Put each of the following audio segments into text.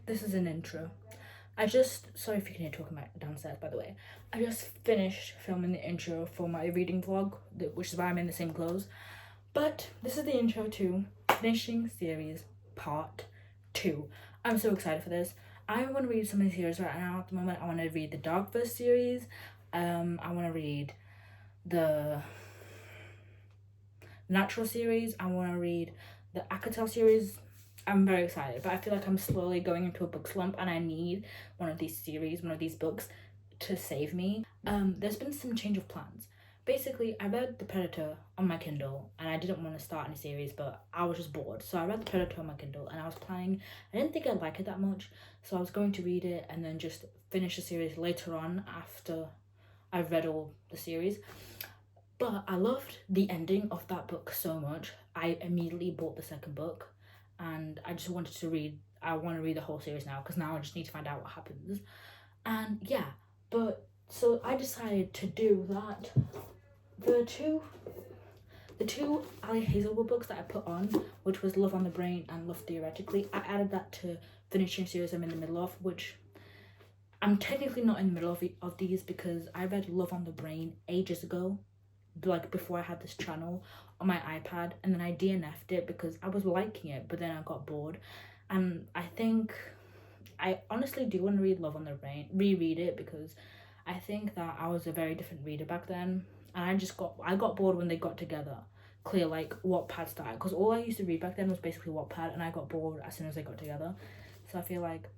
this is an intro. Sorry if you can hear talking about downstairs, by the way. I just finished filming the intro for my reading vlog, which is why I'm in the same clothes. But this is the intro to finishing series part 2. I'm so excited for this. I want to read some of the series right now. At the moment, I want to read the Darkverse series. I want to read the Natural series. I want to read the ACOTAR series. I'm very excited, but I feel like I'm slowly going into a book slump and I need one of these series, one of these books to save me. There's been some change of plans. Basically, I read The Predator on my Kindle and I didn't want to start any series, but I was just bored. So I read The Predator on my Kindle and I didn't think I'd like it that much. So I was going to read it and then just finish the series later on after I've read all the series. But I loved the ending of that book so much. I immediately bought the second book and I just wanted to read, I want to read the whole series now because now I just need to find out what happens. And yeah, but so I decided to do that. The two Ali Hazelwood books that I put on, which was Love on the Brain and Love Theoretically, I added that to finishing series I'm in the middle of, which I'm technically not in the middle of these because I read Love on the Brain ages ago, like before I had this channel, on my iPad, and then I DNF'd it because I was liking it, but then I got bored. And I honestly do want to read Love on the Brain, reread it, because I think that I was a very different reader back then, and I got bored when they got together. Clear, like Wattpad style, because all I used to read back then was basically Wattpad, and I got bored as soon as they got together. So I feel like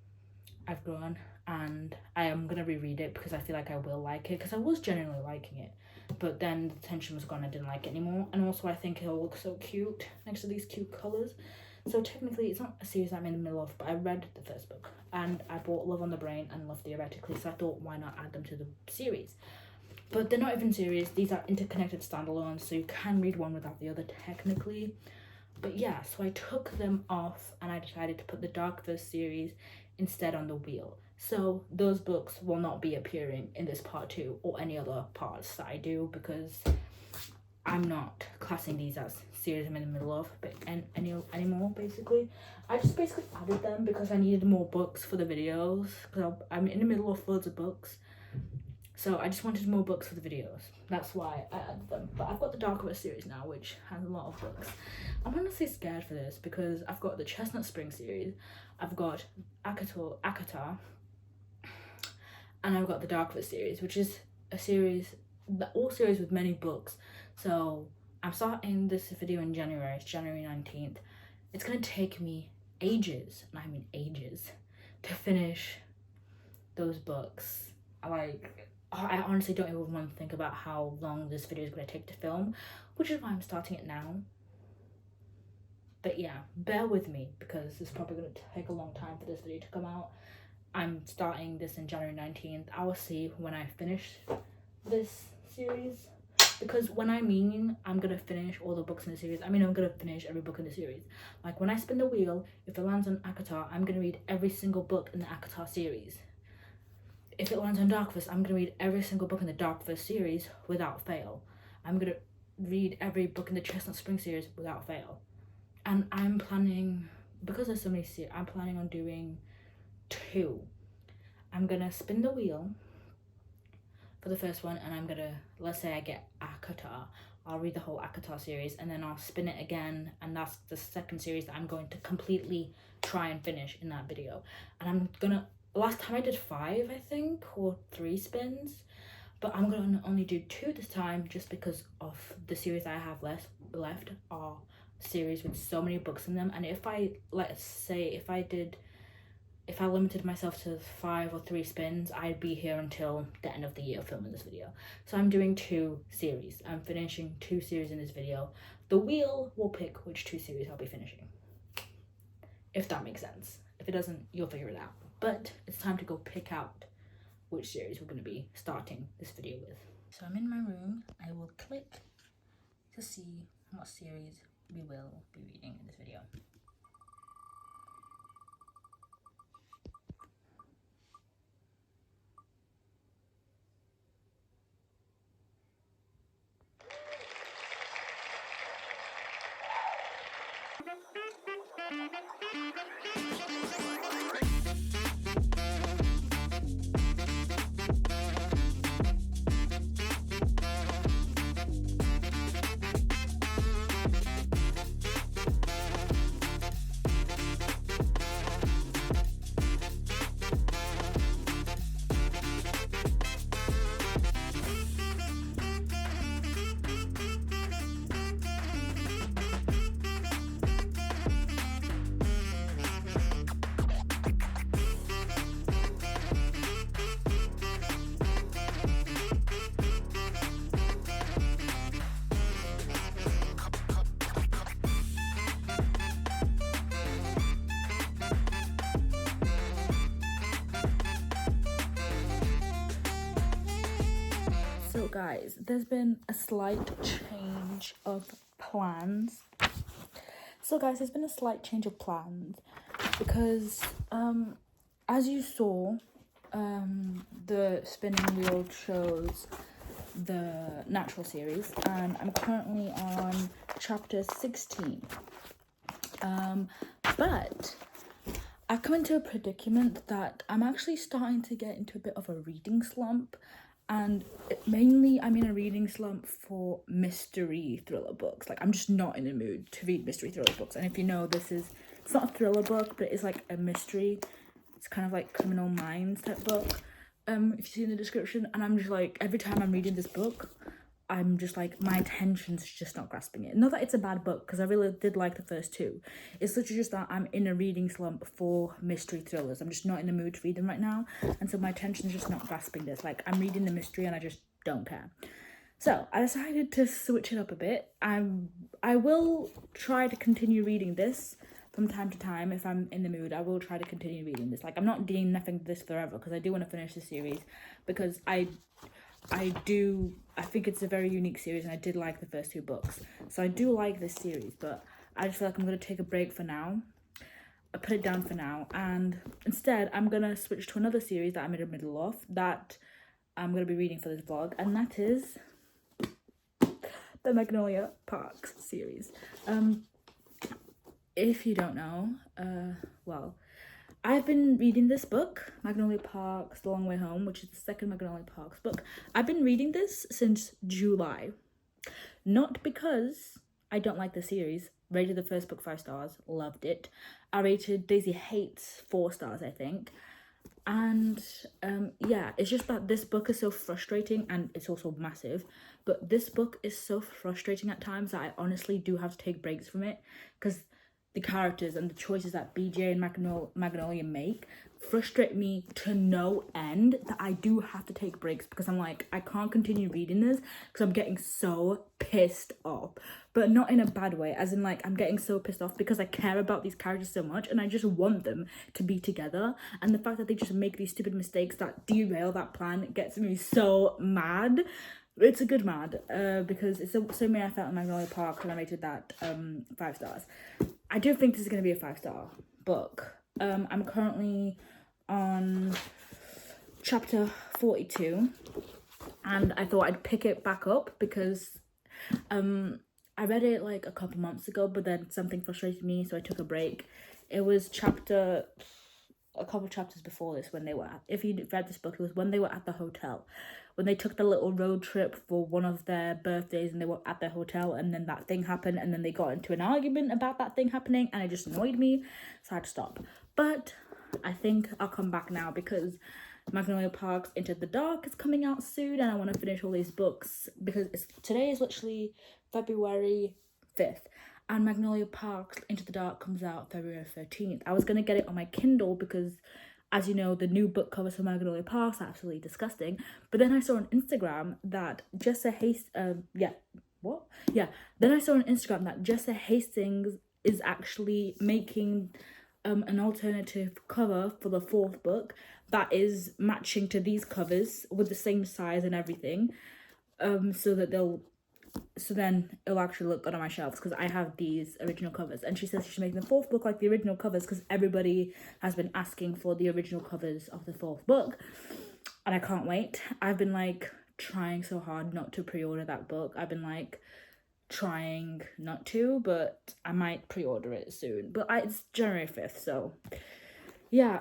I've grown, and I am gonna reread it because I feel like I will like it, because I was genuinely liking it, but then the tension was gone. I didn't like it anymore, and also I think it'll look so cute next to these cute colors. So technically it's not a series I'm in the middle of, but I read the first book and I bought Love on the Brain and Love Theoretically, so I thought why not add them to the series. But they're not even series, these are interconnected standalones, so you can read one without the other technically. But yeah, so I took them off and I decided to put the Darkverse series instead on the wheel. So those books will not be appearing in this part 2 or any other parts that I do, because I'm not classing these as series I'm in the middle of, but anymore. Basically, I just basically added them because I needed more books for the videos, because I'm in the middle of loads of books, so I just wanted more books for the videos. That's why I added them. But I've got the Darkverse series now, which has a lot of books. I'm honestly scared for this because I've got the Chestnut Spring series, I've got ACOTAR, and I've got the Darkverse series, which is a series, all series with many books. So I'm starting this video in January. It's January 19th. It's gonna take me ages, and I mean ages, to finish those books. I honestly don't even want to think about how long this video is going to take to film, which is why I'm starting it now. But yeah, bear with me because it's probably going to take a long time for this video to come out. I'm starting this in January 19th. I will see when I finish this series, because when I mean I'm going to finish all the books in the series, I mean I'm going to finish every book in the series. Like when I spin the wheel, if it lands on ACOTAR, I'm going to read every single book in the ACOTAR series. If it lands on Darkverse, I'm going to read every single book in the Darkverse series without fail. I'm going to read every book in the Chestnut Spring series without fail. And I'm planning, because there's so many series, I'm planning on doing 2. I'm going to spin the wheel for the first one, and I'm going to, let's say I get ACOTAR, I'll read the whole ACOTAR series, and then I'll spin it again, and that's the second series that I'm going to completely try and finish in that video. And I'm going to, last time I did 5, I think, or 3 spins, but I'm gonna only do 2 this time, just because of the series I have left are series with so many books in them. And if I, let's say, if I limited myself to 5 or 3 spins, I'd be here until the end of the year filming this video. So I'm doing 2 series. I'm finishing 2 series in this video. The wheel will pick which 2 series I'll be finishing, if that makes sense. If it doesn't, you'll figure it out. But it's time to go pick out which series we're going to be starting this video with. So I'm in my room. I will click to see what series we will be reading in this video. guys, there's been a slight change of plans. Because as you saw, the spinning wheel chose the natural series, and I'm currently on chapter 16. But I've come into a predicament that I'm actually starting to get into a bit of a reading slump, and mainly I'm in a reading slump for mystery thriller books. Like, I'm just not in the mood to read mystery thriller books. And if you know, it's not a thriller book, but it's like a mystery. It's kind of like Criminal Minds type book, if you see in the description. And I'm just like, every time I'm reading this book, I'm just like, my attention's just not grasping it. Not that it's a bad book, because I really did like the first two. It's literally just that I'm in a reading slump for mystery thrillers. I'm just not in the mood to read them right now. And so my attention's just not grasping this. Like, I'm reading the mystery and I just don't care. So I decided to switch it up a bit. I will try to continue reading this from time to time. If I'm in the mood, I will try to continue reading this. Like, I'm not doing nothing this forever, because I do want to finish the series, because I think it's a very unique series, and I did like the first two books. So I do like this series, but I just feel like I'm going to take a break for now. I put it down for now, and instead I'm going to switch to another series that I'm in the middle of, that I'm going to be reading for this vlog, and that is the Magnolia Parks series. If you don't know, well, I've been reading this book, Magnolia Parks, The Long Way Home, which is the second Magnolia Parks book. I've been reading this since July. Not because I don't like the series. Rated the first book 5 stars, loved it. I rated Daisy Hates 4 stars, I think. And yeah, it's just that this book is so frustrating, and it's also massive. But this book is so frustrating at times that I honestly do have to take breaks from it, because the characters and the choices that BJ and Magnolia make frustrate me to no end, that I do have to take breaks, because I'm like, I can't continue reading this because I'm getting so pissed off. But not in a bad way, as in like, I'm getting so pissed off because I care about these characters so much and I just want them to be together. And the fact that they just make these stupid mistakes that derail that plan gets me so mad. It's a good mad, because it's the same way I felt in Magnolia Park when I rated that 5 stars. I do think this is going to be a 5-star book. I'm currently on chapter 42, and I thought I'd pick it back up because I read it like a couple months ago, but then something frustrated me, so I took a break. It was a couple chapters before this, when they were if you read this book, it was when they were at the hotel, when they took the little road trip for one of their birthdays, and they were at their hotel, and then that thing happened, and then they got into an argument about that thing happening, and it just annoyed me, so I had to stop. But I think I'll come back now, because Magnolia Parks Into the Dark is coming out soon, and I want to finish all these books, because today is literally February 5th. And Magnolia Parks Into the Dark comes out February 13th. I was going to get it on my Kindle because, as you know, the new book covers for Magnolia Parks are absolutely disgusting. But then I saw on Instagram that Jessa Hastings is actually making an alternative cover for the 4th book that is matching to these covers with the same size and everything. So then it'll actually look good on my shelves, because I have these original covers. And she says she's making the 4th book like the original covers, because everybody has been asking for the original covers of the 4th book, and I can't wait. I've been like trying so hard not to pre-order that book. I've been like trying not to, but I might pre-order it soon. But it's January 5th, so yeah.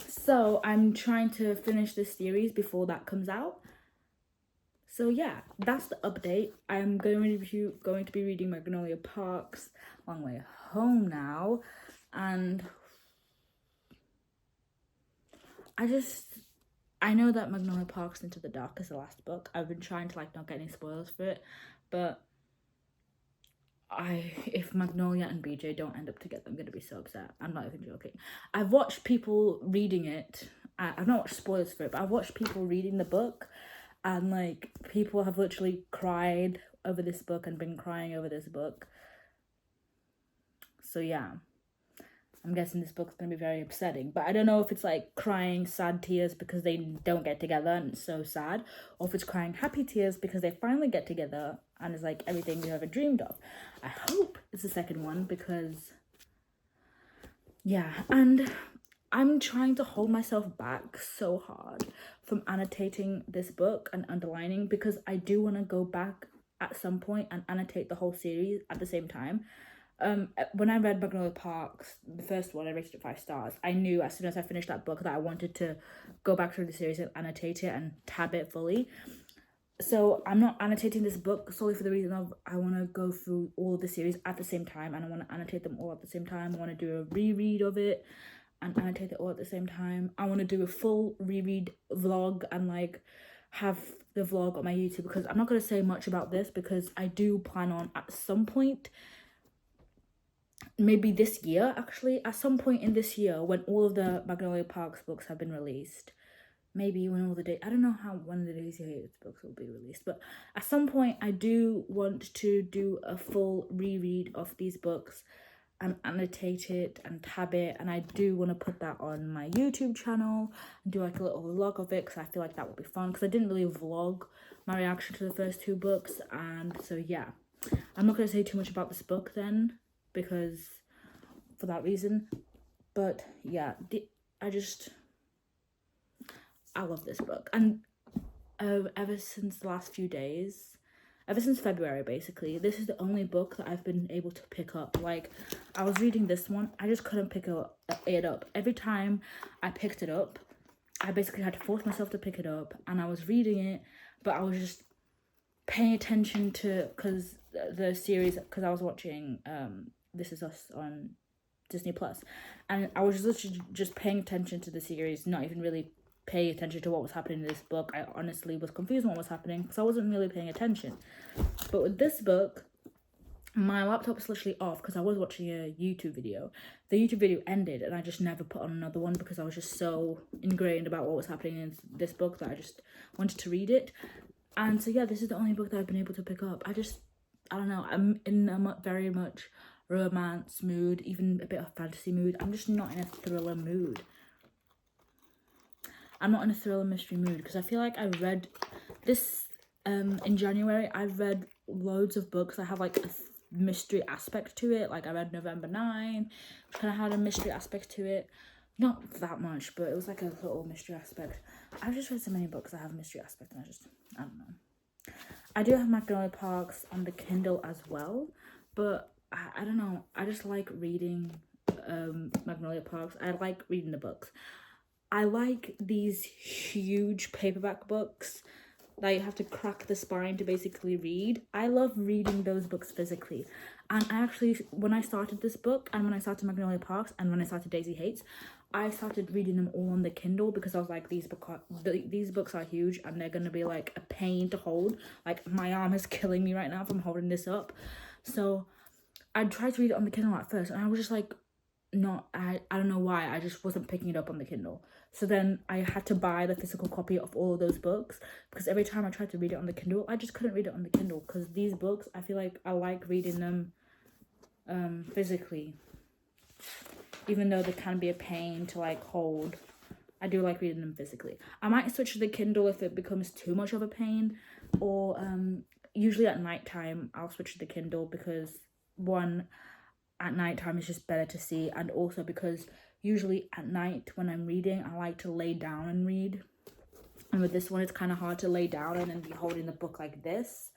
So I'm trying to finish this series before that comes out. So yeah, that's the update. I'm going to be reading Magnolia Parks Long Way Home now, and I know that Magnolia Parks Into the Dark is the last book. I've been trying to like not get any spoilers for it, but if Magnolia and BJ don't end up together, I'm gonna be so upset. I'm not even joking. I've watched people reading it. I've not watched spoilers for it, but I've watched people reading the book. And, like, people have literally cried over this book and been crying over this book. So, yeah. I'm guessing this book's going to be very upsetting. But I don't know if it's like crying sad tears because they don't get together and it's so sad, or if it's crying happy tears because they finally get together and it's like everything you ever dreamed of. I hope it's the second one because, yeah. And I'm trying to hold myself back so hard from annotating this book and underlining, because I do want to go back at some point and annotate the whole series at the same time. When I read Magnolia Parks, the first one, I rated it 5 stars. I knew as soon as I finished that book that I wanted to go back through the series and annotate it and tab it fully. So I'm not annotating this book solely for the reason of I want to go through all of the series at the same time, and I want to annotate them all at the same time. I want to do a reread of it and annotate it all at the same time. I want to do a full reread vlog and like have the vlog on my YouTube, because I'm not going to say much about this because I do plan on at some point, maybe this year actually, at some point in this year when all of the Magnolia Parks books have been released, maybe when all the day, I don't know how when the Daisy Hayes books will be released, but at some point I do want to do a full reread of these books and annotate it and tab it, and I do want to put that on my YouTube channel and do like a little vlog of it because I feel like that would be fun, because I didn't really vlog my reaction to the first 2 books. And so yeah, I'm not going to say too much about this book then, because for that reason. But yeah, I love this book. And ever since the last few days, ever since February basically, this is the only book that I've been able to pick up. Like, I was reading this one, I just couldn't pick it up. Every time I picked it up, I basically had to force myself to pick it up, and I was reading it, but I was just paying attention to, because the series, because I was watching This Is Us on Disney Plus, and I was literally just paying attention to the series, not even really pay attention to what was happening in this book. I honestly was confused on what was happening because I wasn't really paying attention. But with this book, my laptop was literally off because I was watching a YouTube video. The YouTube video ended and I just never put on another one because I was just so ingrained about what was happening in this book that I just wanted to read it. And so yeah, this is the only book that I've been able to pick up. I don't know, I'm in a very much romance mood, even a bit of fantasy mood. I'm just not in a thriller mood. I'm not in a thriller mystery mood because I feel like I read this in January. I've read loads of books that have like a mystery aspect to it. Like I read November 9, which kind of had a mystery aspect to it. Not that much, but it was like a little mystery aspect. I've just read so many books that have a mystery aspect, and I don't know. I do have Magnolia Parks on the Kindle as well, but I don't know. I just like reading Magnolia Parks. I like reading the books. I like these huge paperback books that you have to crack the spine to basically read. I love reading those books physically. And I actually, when I started this book, and when I started Magnolia Parks, and when I started Daisy Hates, I started reading them all on the Kindle because I was like, these books are huge and they're going to be like a pain to hold. Like, my arm is killing me right now from holding this up. So I tried to read it on the Kindle at first, and I was just like, I don't know why, I just wasn't picking it up on the Kindle. So then I had to buy the physical copy of all of those books, because every time I tried to read it on the Kindle, I just couldn't read it on the Kindle, because these books, I feel like I like reading them physically, even though they can be a pain to like hold. I do like reading them physically. I might switch to the Kindle if it becomes too much of a pain, or usually at nighttime I'll switch to the Kindle, because one, at nighttime is just better to see, and also because usually at night when I'm reading, I like to lay down and read, and with this one it's kind of hard to lay down and then be holding the book like this.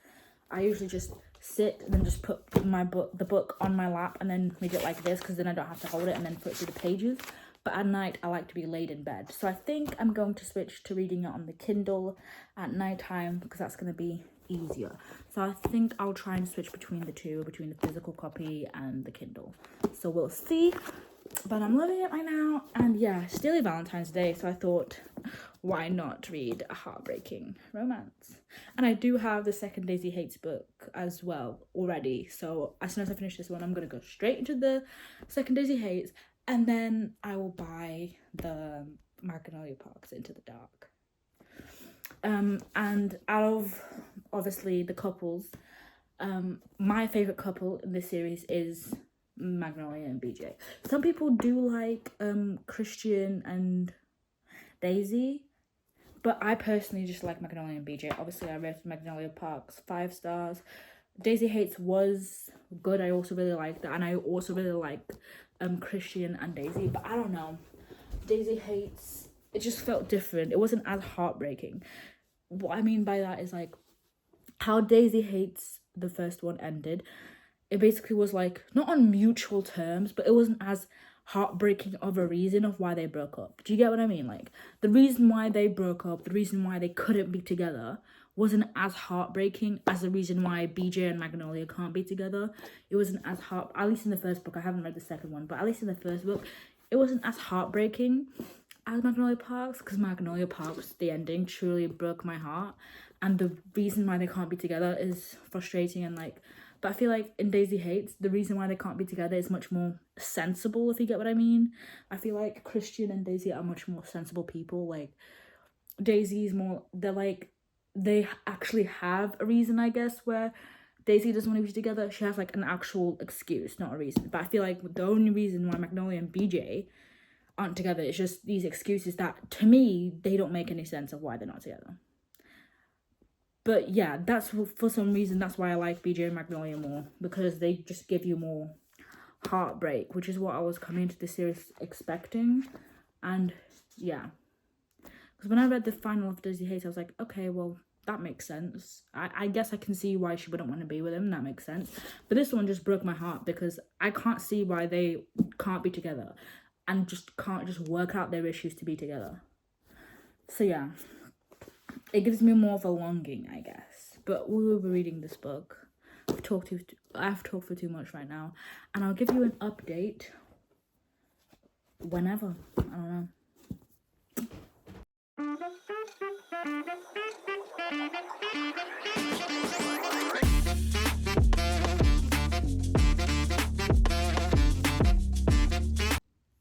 I usually just sit and then just put the book on my lap and then read it like this, because then I don't have to hold it and then flip through the pages. But at night I like to be laid in bed, so I think I'm going to switch to reading it on the Kindle at nighttime, because that's going to be easier. So I think I'll try and switch between the two, between the physical copy and the Kindle. So we'll see, but I'm loving it right now. And yeah, it's nearly Valentine's Day, so I thought, why not read a heartbreaking romance? And I do have the second Daisy Hates book as well already, so as soon as I finish this one, I'm gonna go straight into the second Daisy Hates, and then I will buy the Magnolia Parks Into the Dark. And out of obviously the couples, my favorite couple in this series is Magnolia and BJ. Some people do like Christian and Daisy, but I personally just like Magnolia and BJ. Obviously, I read Magnolia Parks 5 stars. Daisy Hates was good. I also really liked that, and I also really liked Christian and Daisy. But I don't know, Daisy Hates, it just felt different. It wasn't as heartbreaking. What I mean by that is like how Daisy Hates, the first one, ended. It basically was like not on mutual terms, but it wasn't as heartbreaking of a reason of why they broke up. Do you get what I mean? Like the reason why they broke up, the reason why they couldn't be together wasn't as heartbreaking as the reason why BJ and Magnolia can't be together. It wasn't as at least in the first book. I haven't read the second one, but at least in the first book, it wasn't as heartbreaking as Magnolia Parks, because Magnolia Parks, the ending truly broke my heart, and the reason why they can't be together is frustrating. And like, but I feel like in Daisy Hates, the reason why they can't be together is much more sensible, if you get what I mean. I feel like Christian and Daisy are much more sensible people. Like Daisy is more, they're like, they actually have a reason, I guess, where Daisy doesn't want to be together. She has like an actual excuse, not a reason. But I feel like the only reason why Magnolia and BJ aren't together is just these excuses that, to me, they don't make any sense of why they're not together. But yeah, that's for some reason, that's why I like BJ and Magnolia more, because they just give you more heartbreak, which is what I was coming into the series expecting. And yeah, because when I read the final of Daisy Hates, I was like, okay, well, that makes sense. I guess I can see why she wouldn't want to be with him. That makes sense. But this one just broke my heart, because I can't see why they can't be together and just can't just work out their issues to be together. So yeah, it gives me more of a longing, I guess. But we will be reading this book. I've talked for too much right now, and I'll give you an update whenever. I don't know.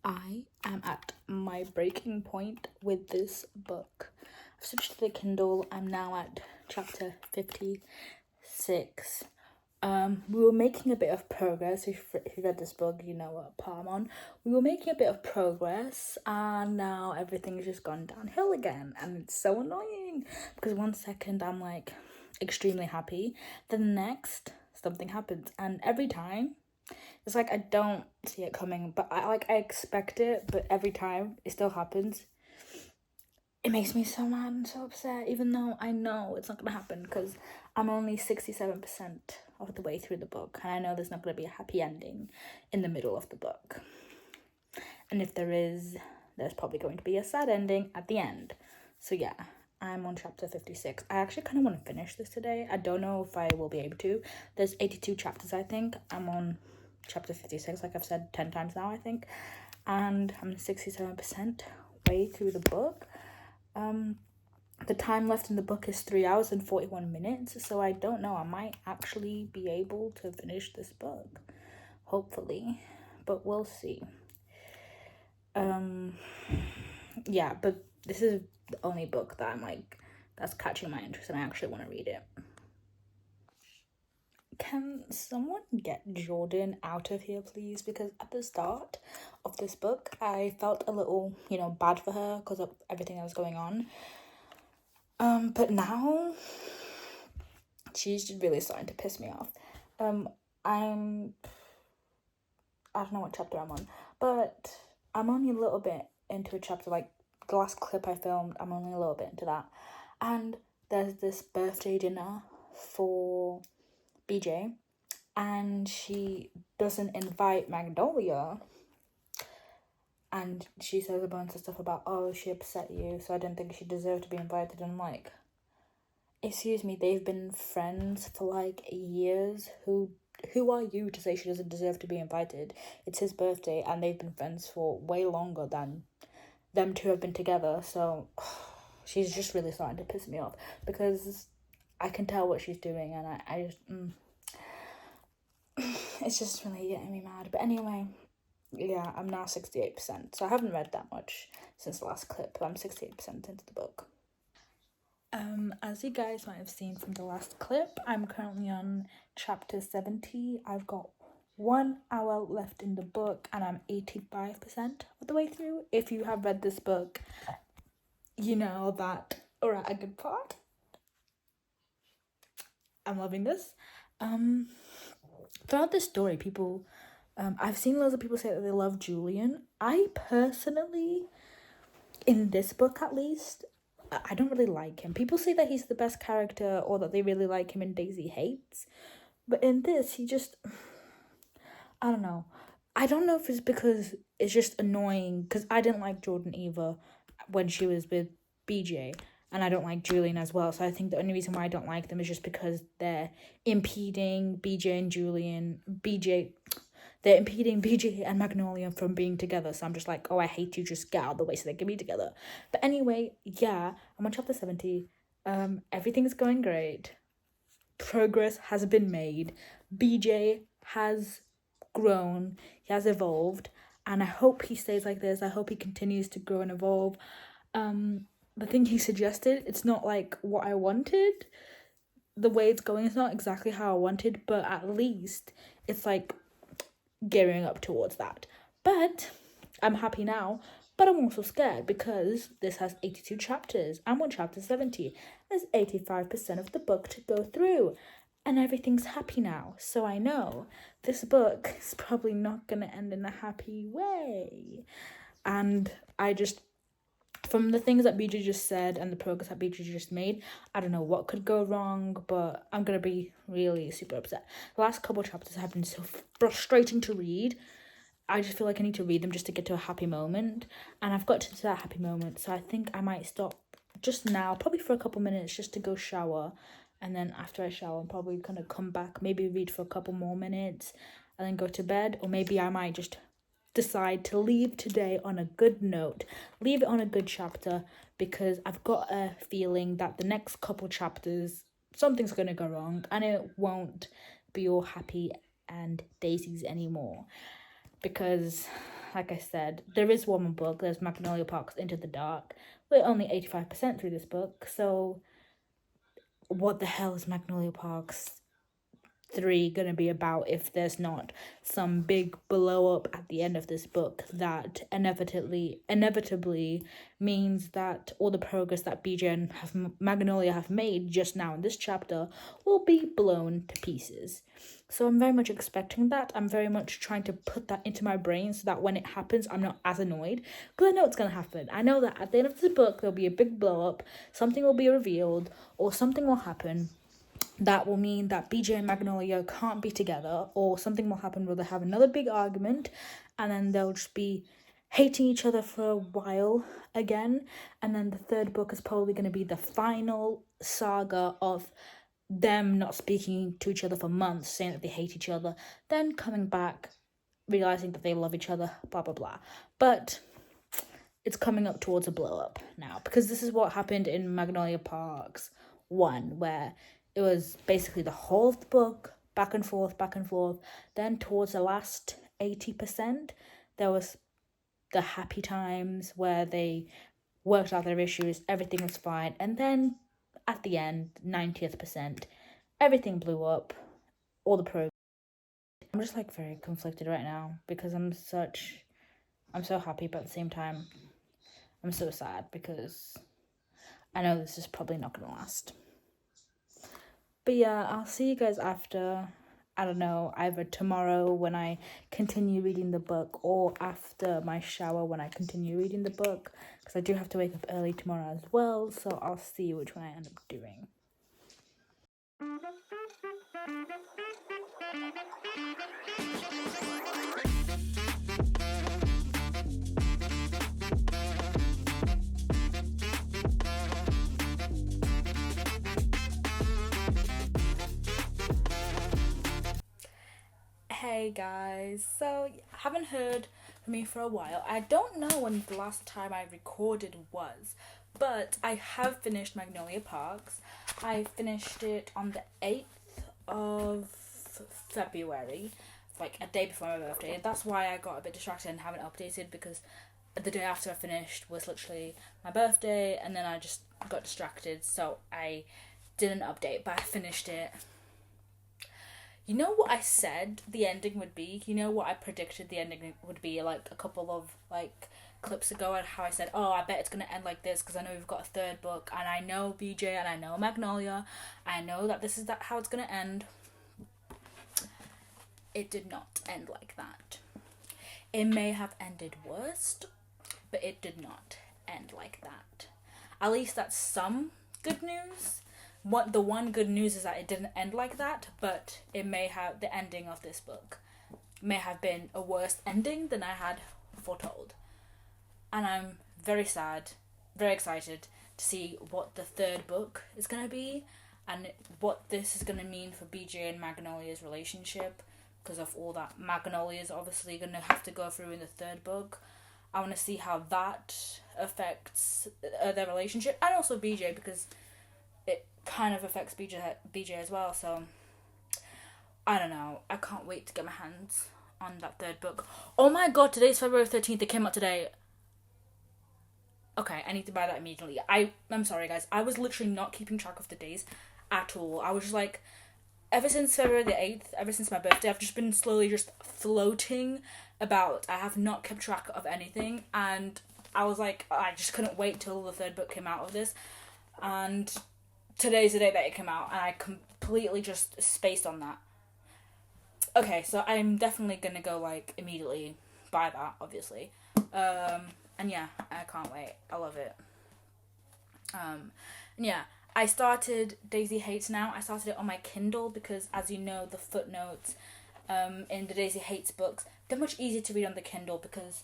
I am at my breaking point with this book. I've switched to the Kindle. I'm now at chapter 56. We were making a bit of progress. If you read this book, you know what part I'm on. We were making a bit of progress, and now everything's just gone downhill again, and it's so annoying, because one second I'm like extremely happy, then the next something happens, and every time it's like I don't see it coming, but I expect it, but every time it still happens. It makes me so mad and so upset, even though I know it's not gonna happen, because I'm only 67% of the way through the book, and I know there's not gonna be a happy ending in the middle of the book. And if there is, there's probably going to be a sad ending at the end. So yeah, I'm on chapter 56. I actually kind of want to finish this today. I don't know if I will be able to. There's 82 chapters, I think. I'm on chapter 56, like I've said 10 times now, I think. And I'm 67% way through the book. The time left in the book is 3 hours and 41 minutes. So I don't know. I might actually be able to finish this book. Hopefully. But we'll see. Yeah, but this is the only book that I'm like, that's catching my interest and I actually want to read it. Can someone get Jordan out of here, please? Because at the start of this book, I felt a little, bad for her because of everything that was going on. But now, she's just really starting to piss me off. I don't know what chapter I'm on, but I'm only a little bit into a chapter, like the last clip I filmed, I'm only a little bit into that. And there's this birthday dinner for BJ, and she doesn't invite Magnolia, and she says a bunch of stuff about, oh, she upset you, so I didn't think she deserved to be invited. And I'm like, excuse me, they've been friends for like years. Who are you to say she doesn't deserve to be invited? It's his birthday, and they've been friends for way longer than them two have been together. So she's just really starting to piss me off, because I can tell what she's doing, and I just it's just really getting me mad. But anyway, yeah, I'm now 68%, so I haven't read that much since the last clip, but I'm 68% into the book. As you guys might have seen from the last clip, I'm currently on chapter 70. I've got 1 hour left in the book and I'm 85% of the way through. If you have read this book, you know that we're at a good part. I'm loving this. Throughout this story, people, I've seen loads of people say that they love Julian. I personally, in this book at least, I don't really like him. People say that he's the best character or that they really like him and Daisy hates. But in this, he just, I don't know. I don't know if it's because it's just annoying, because I didn't like Jordan either when she was with BJ, and I don't like Julian as well. So I think the only reason why I don't like them is just because they're impeding BJ and Julian, they're impeding BJ and Magnolia from being together. So I'm just like, oh, I hate you, just get out of the way so they can be together. But anyway, yeah, I'm on chapter 70. Everything's going great. Progress has been made. BJ has grown, he has evolved, and I hope he stays like this. I hope he continues to grow and evolve. The thing he suggested, it's not like what I wanted. The way it's going is not exactly how I wanted, but at least it's like gearing up towards that. But I'm happy now, but I'm also scared because this has 82 chapters. I'm on chapter 70. There's 85% of the book to go through, and everything's happy now. So I know this book is probably not going to end in a happy way. And I just, from the things that BJ just said and the progress that BJ just made, I don't know what could go wrong, but I'm going to be really super upset. The last couple chapters have been so frustrating to read. I just feel like I need to read them just to get to a happy moment. And I've got to that happy moment, so I think I might stop just now, probably for a couple minutes, just to go shower. And then after I shower, I'm probably going to come back, maybe read for a couple more minutes, and then go to bed. Or maybe I might just decide to leave today on a good note, leave it on a good chapter, because I've got a feeling that the next couple chapters, something's going to go wrong, and it won't be all happy and daisies anymore. Because, like I said, there is one more book. There's Magnolia Parks Into the Dark. We're only 85% through this book, so what the hell is Magnolia Parks 3 gonna be about if there's not some big blow up at the end of this book that inevitably means that all the progress that BJ and Magnolia have made just now in this chapter will be blown to pieces. So I'm very much expecting that. I'm very much trying to put that into my brain so that when it happens, I'm not as annoyed, because I know it's going to happen. I know that at the end of the book, there'll be a big blow up, something will be revealed, or something will happen that will mean that BJ and Magnolia can't be together, or something will happen where they have another big argument, and then they'll just be hating each other for a while again. And then the third book is probably going to be the final saga of them not speaking to each other for months, saying that they hate each other, then coming back, realizing that they love each other, blah blah blah. But it's coming up towards a blow up now, because this is what happened in Magnolia Parks 1, where it was basically the whole of the book, back and forth. Then towards the last 80%, there was the happy times where they worked out their issues, everything was fine. And then at the end, 90th percent, everything blew up, all the progress. I'm just like very conflicted right now, because I'm so happy, but at the same time, I'm so sad, because I know this is probably not going to last. But yeah, I'll see you guys after, I don't know, either tomorrow when I continue reading the book, or after my shower when I continue reading the book, because I do have to wake up early tomorrow as well, so I'll see which one I end up doing. Hey guys, so haven't heard from me for a while. I don't know when the last time I recorded was, but I have finished Magnolia Parks. I finished it on the 8th of February, like a day before my birthday. That's why I got a bit distracted and haven't updated, because the day after I finished was literally my birthday, and then I just got distracted, so I didn't update, but I finished it. You know what I said the ending would be? You know what I predicted the ending would be, like, a couple of, like, clips ago, and how I said, oh, I bet it's going to end like this because I know we've got a third book, and I know BJ, and I know Magnolia. I know that this is how it's going to end. It did not end like that. It may have ended worse, but it did not end like that. At least that's some good news. The one good news is that it didn't end like that, but it may have, the ending of this book may have been a worse ending than I had foretold. And I'm very sad, very excited to see what the third book is going to be, and what this is going to mean for BJ and Magnolia's relationship, because of all that Magnolia's obviously going to have to go through in the third book. I want to see how that affects their relationship, and also BJ, because it kind of affects BJ as well. So I don't know. I can't wait to get my hands on that third book. Oh my god, today's February 13th. It came out today. Okay, I need to buy that immediately. I'm sorry, guys. I was literally not keeping track of the days at all. I was just like, ever since February the 8th, ever since my birthday, I've just been slowly just floating about. I have not kept track of anything, and I was like, I just couldn't wait till the third book came out of this, and today's the day that it came out, and I completely just spaced on that. Okay, so I'm definitely gonna go, like, immediately buy that, obviously. And yeah, I can't wait. I love it. And yeah, I started Daisy Hates Now. I started it on my Kindle because, as you know, the footnotes in the Daisy Hates books, they're much easier to read on the Kindle, because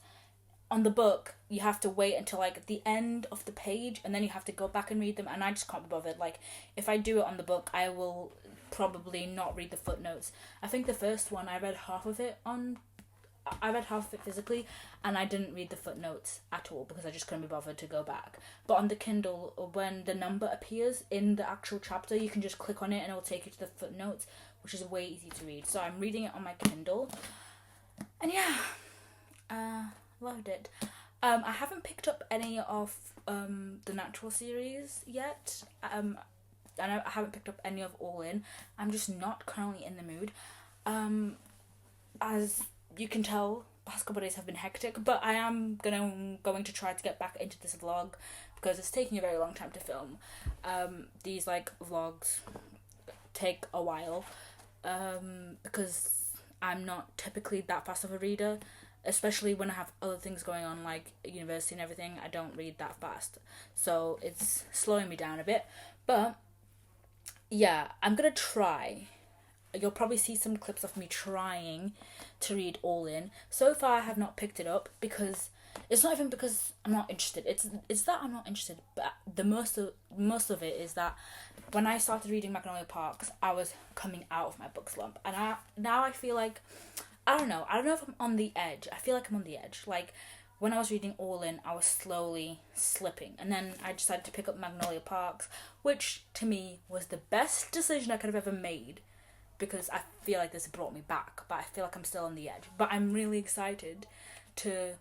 on the book you have to wait until, like, the end of the page, and then you have to go back and read them, and I just can't be bothered. Like, if I do it on the book, I will probably not read the footnotes. I think the first one, I read half of it physically, and I didn't read the footnotes at all because I just couldn't be bothered to go back. But on the Kindle, when the number appears in the actual chapter, you can just click on it and it'll take you to the footnotes, which is way easy to read. So I'm reading it on my Kindle, and yeah, loved it. I haven't picked up any of the Natural series yet. And I haven't picked up any of All In. I'm just not currently in the mood. As you can tell, past couple of days have been hectic, but I am going to try to get back into this vlog because it's taking a very long time to film. These, like, vlogs take a while because I'm not typically that fast of a reader, especially when I have other things going on, like university and everything. I don't read that fast, so it's slowing me down a bit. But yeah, I'm gonna try. You'll probably see some clips of me trying to read All In. So far, I have not picked it up because it's not even because I'm not interested. It's that I'm not interested. But the most of it is that when I started reading Magnolia Parks, I was coming out of my book slump, and now I feel like, I don't know if I'm on the edge. I feel like I'm on the edge. Like, when I was reading All In, I was slowly slipping, and then I decided to pick up Magnolia Parks, which to me was the best decision I could have ever made, because I feel like this brought me back, but I feel like I'm still on the edge. But I'm really excited to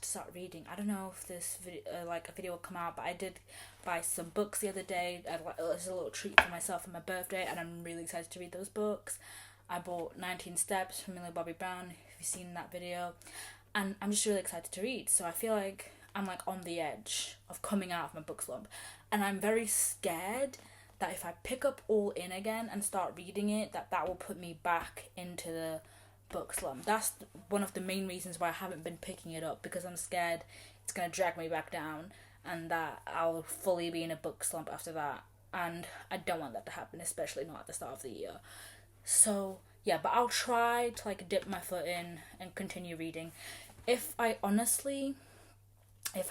start reading. I don't know if this a video will come out, but I did buy some books the other day. It was a little treat for myself for my birthday, and I'm really excited to read those books. I bought 19 Steps from Millie Bobby Brown, if you've seen that video, and I'm just really excited to read. So I feel like I'm, like, on the edge of coming out of my book slump, and I'm very scared that if I pick up All In again and start reading it, that will put me back into the book slump. That's one of the main reasons why I haven't been picking it up, because I'm scared it's going to drag me back down and that I'll fully be in a book slump after that, and I don't want that to happen, especially not at the start of the year. So yeah, but I'll try to, like, dip my foot in and continue reading. If I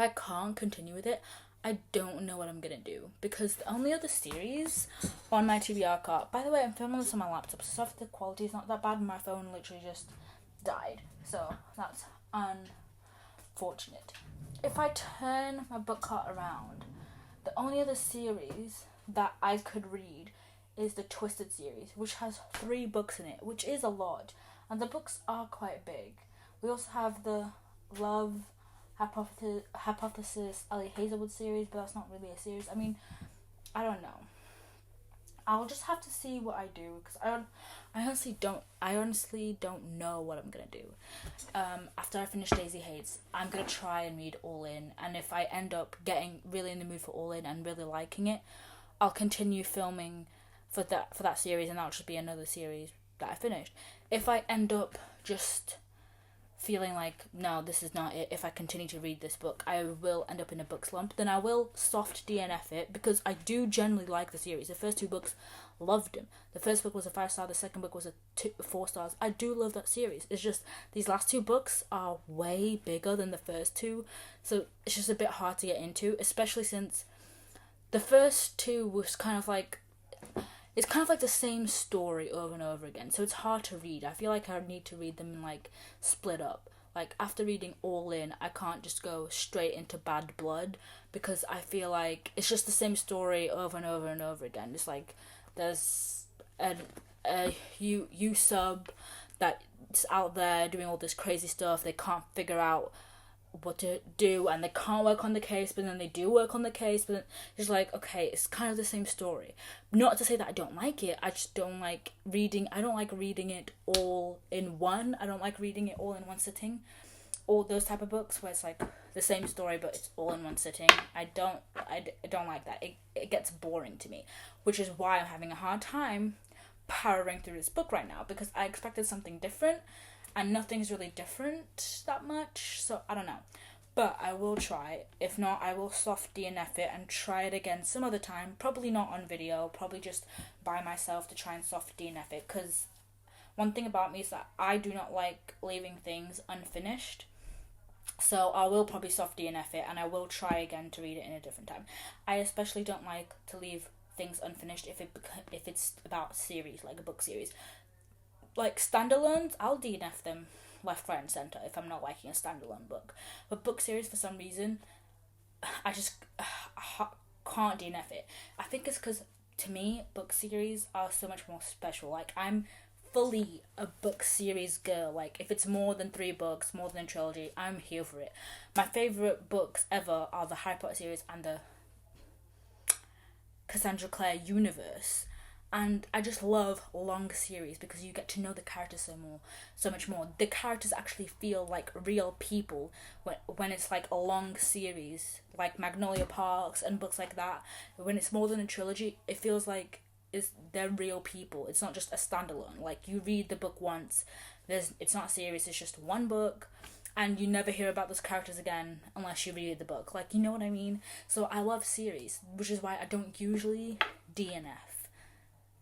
can't continue with it, I don't know what I'm gonna do, because the only other series on my TBR cart, by the way, I'm filming this on my laptop, so if the quality is not that bad, my phone literally just died, so that's unfortunate. If I turn my book cart around, the only other series that I could read is the Twisted series, which has 3 books in it, which is a lot, and the books are quite big. We also have the Love Hypothesis Ellie Hazelwood series, but that's not really a series. I mean, I don't know. I'll just have to see what I do, because I honestly don't know what I'm gonna do. After I finish Daisy Hates, I'm gonna try and read All In, and if I end up getting really in the mood for All In and really liking it, I'll continue filming for that series, and that'll just be another series that I finished. If I end up just feeling like, no, this is not it, if I continue to read this book, I will end up in a book slump, then I will soft DNF it, because I do generally like the series. The first two books, loved them. The first book was a 5-star, the second book was 4 stars. I do love that series. It's just, these last two books are way bigger than the first two, so it's just a bit hard to get into, especially since the first two was kind of like, it's kind of like the same story over and over again, so it's hard to read. I feel like I need to read them like split up. Like after reading All In, I can't just go straight into Bad Blood, because I feel like it's just the same story over and over and over again. It's like there's a you sub that's out there doing all this crazy stuff. They can't figure out what to do, and they can't work on the case, but then they do work on the case, but then it's like, okay, it's kind of the same story. Not to say that I don't like it, I just don't like reading. I don't like reading it all in one. I don't like reading it all in one sitting. All those type of books where it's like the same story but it's all in one sitting. I don't like that. It gets boring to me, which is why I'm having a hard time powering through this book right now, because I expected something different and nothing's really different that much, so I don't know. But I will try. If not, I will soft DNF it and try it again some other time. Probably not on video, probably just by myself to try and soft DNF it, because one thing about me is that I do not like leaving things unfinished. So I will probably soft DNF it, and I will try again to read it in a different time. I especially don't like to leave things unfinished if it's about series, like a book series. Like standalones, I'll DNF them left, right, and centre if I'm not liking a standalone book. But book series, for some reason, I just can't DNF it. I think it's because, to me, book series are so much more special. Like, I'm fully a book series girl. Like, if it's more than 3 books, more than a trilogy, I'm here for it. My favourite books ever are the Harry Potter series and the Cassandra Clare universe. And I just love long series because you get to know the characters so much more. The characters actually feel like real people when it's like a long series, like Magnolia Parks and books like that. When it's more than a trilogy, it feels like they're real people. It's not just a standalone. Like, you read the book once, it's not a series, it's just one book, and you never hear about those characters again unless you read the book. Like, you know what I mean? So I love series, which is why I don't usually DNF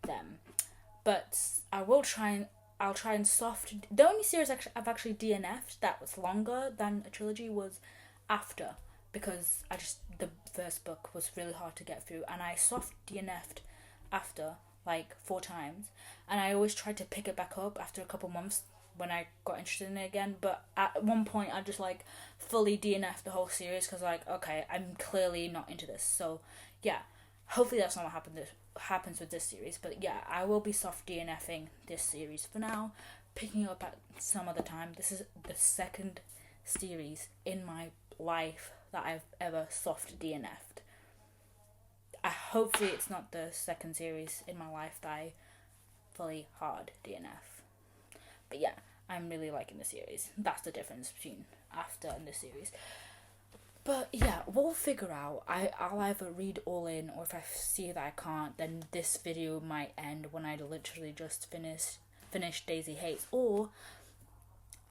them. But I'll try and soft. The only series I've actually DNF'd that was longer than a trilogy was After, because the first book was really hard to get through, and I soft DNF'd After like 4 times, and I always tried to pick it back up after a couple months when I got interested in it again. But at one point I just like fully DNF'd the whole series, because like, okay, I'm clearly not into this. So yeah, hopefully that's not what happens with this series. But yeah, I will be soft DNFing this series for now, picking up at some other time. This is the second series in my life that I've ever soft DNF'd. Hopefully it's not the second series in my life that I fully hard DNF. But yeah, I'm really liking the series. That's the difference between After and the series. But yeah, we'll figure out. I'll either read All In, or if I see that I can't, then this video might end when I literally just finish Daisy Hates. Or,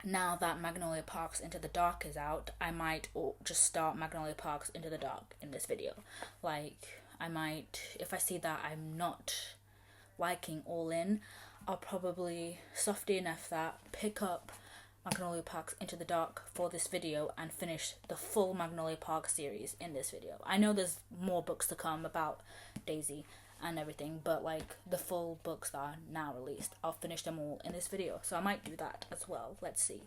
now that Magnolia Parks Into the Dark is out, I might just start Magnolia Parks Into the Dark in this video. Like, I might, if I see that I'm not liking All In, I'll probably soft DNF that, pick up Magnolia Parks Into the Dark for this video, and finish the full Magnolia Park series in this video. I know there's more books to come about Daisy and everything, but like the full books that are now released, I'll finish them all in this video. So I might do that as well. Let's see.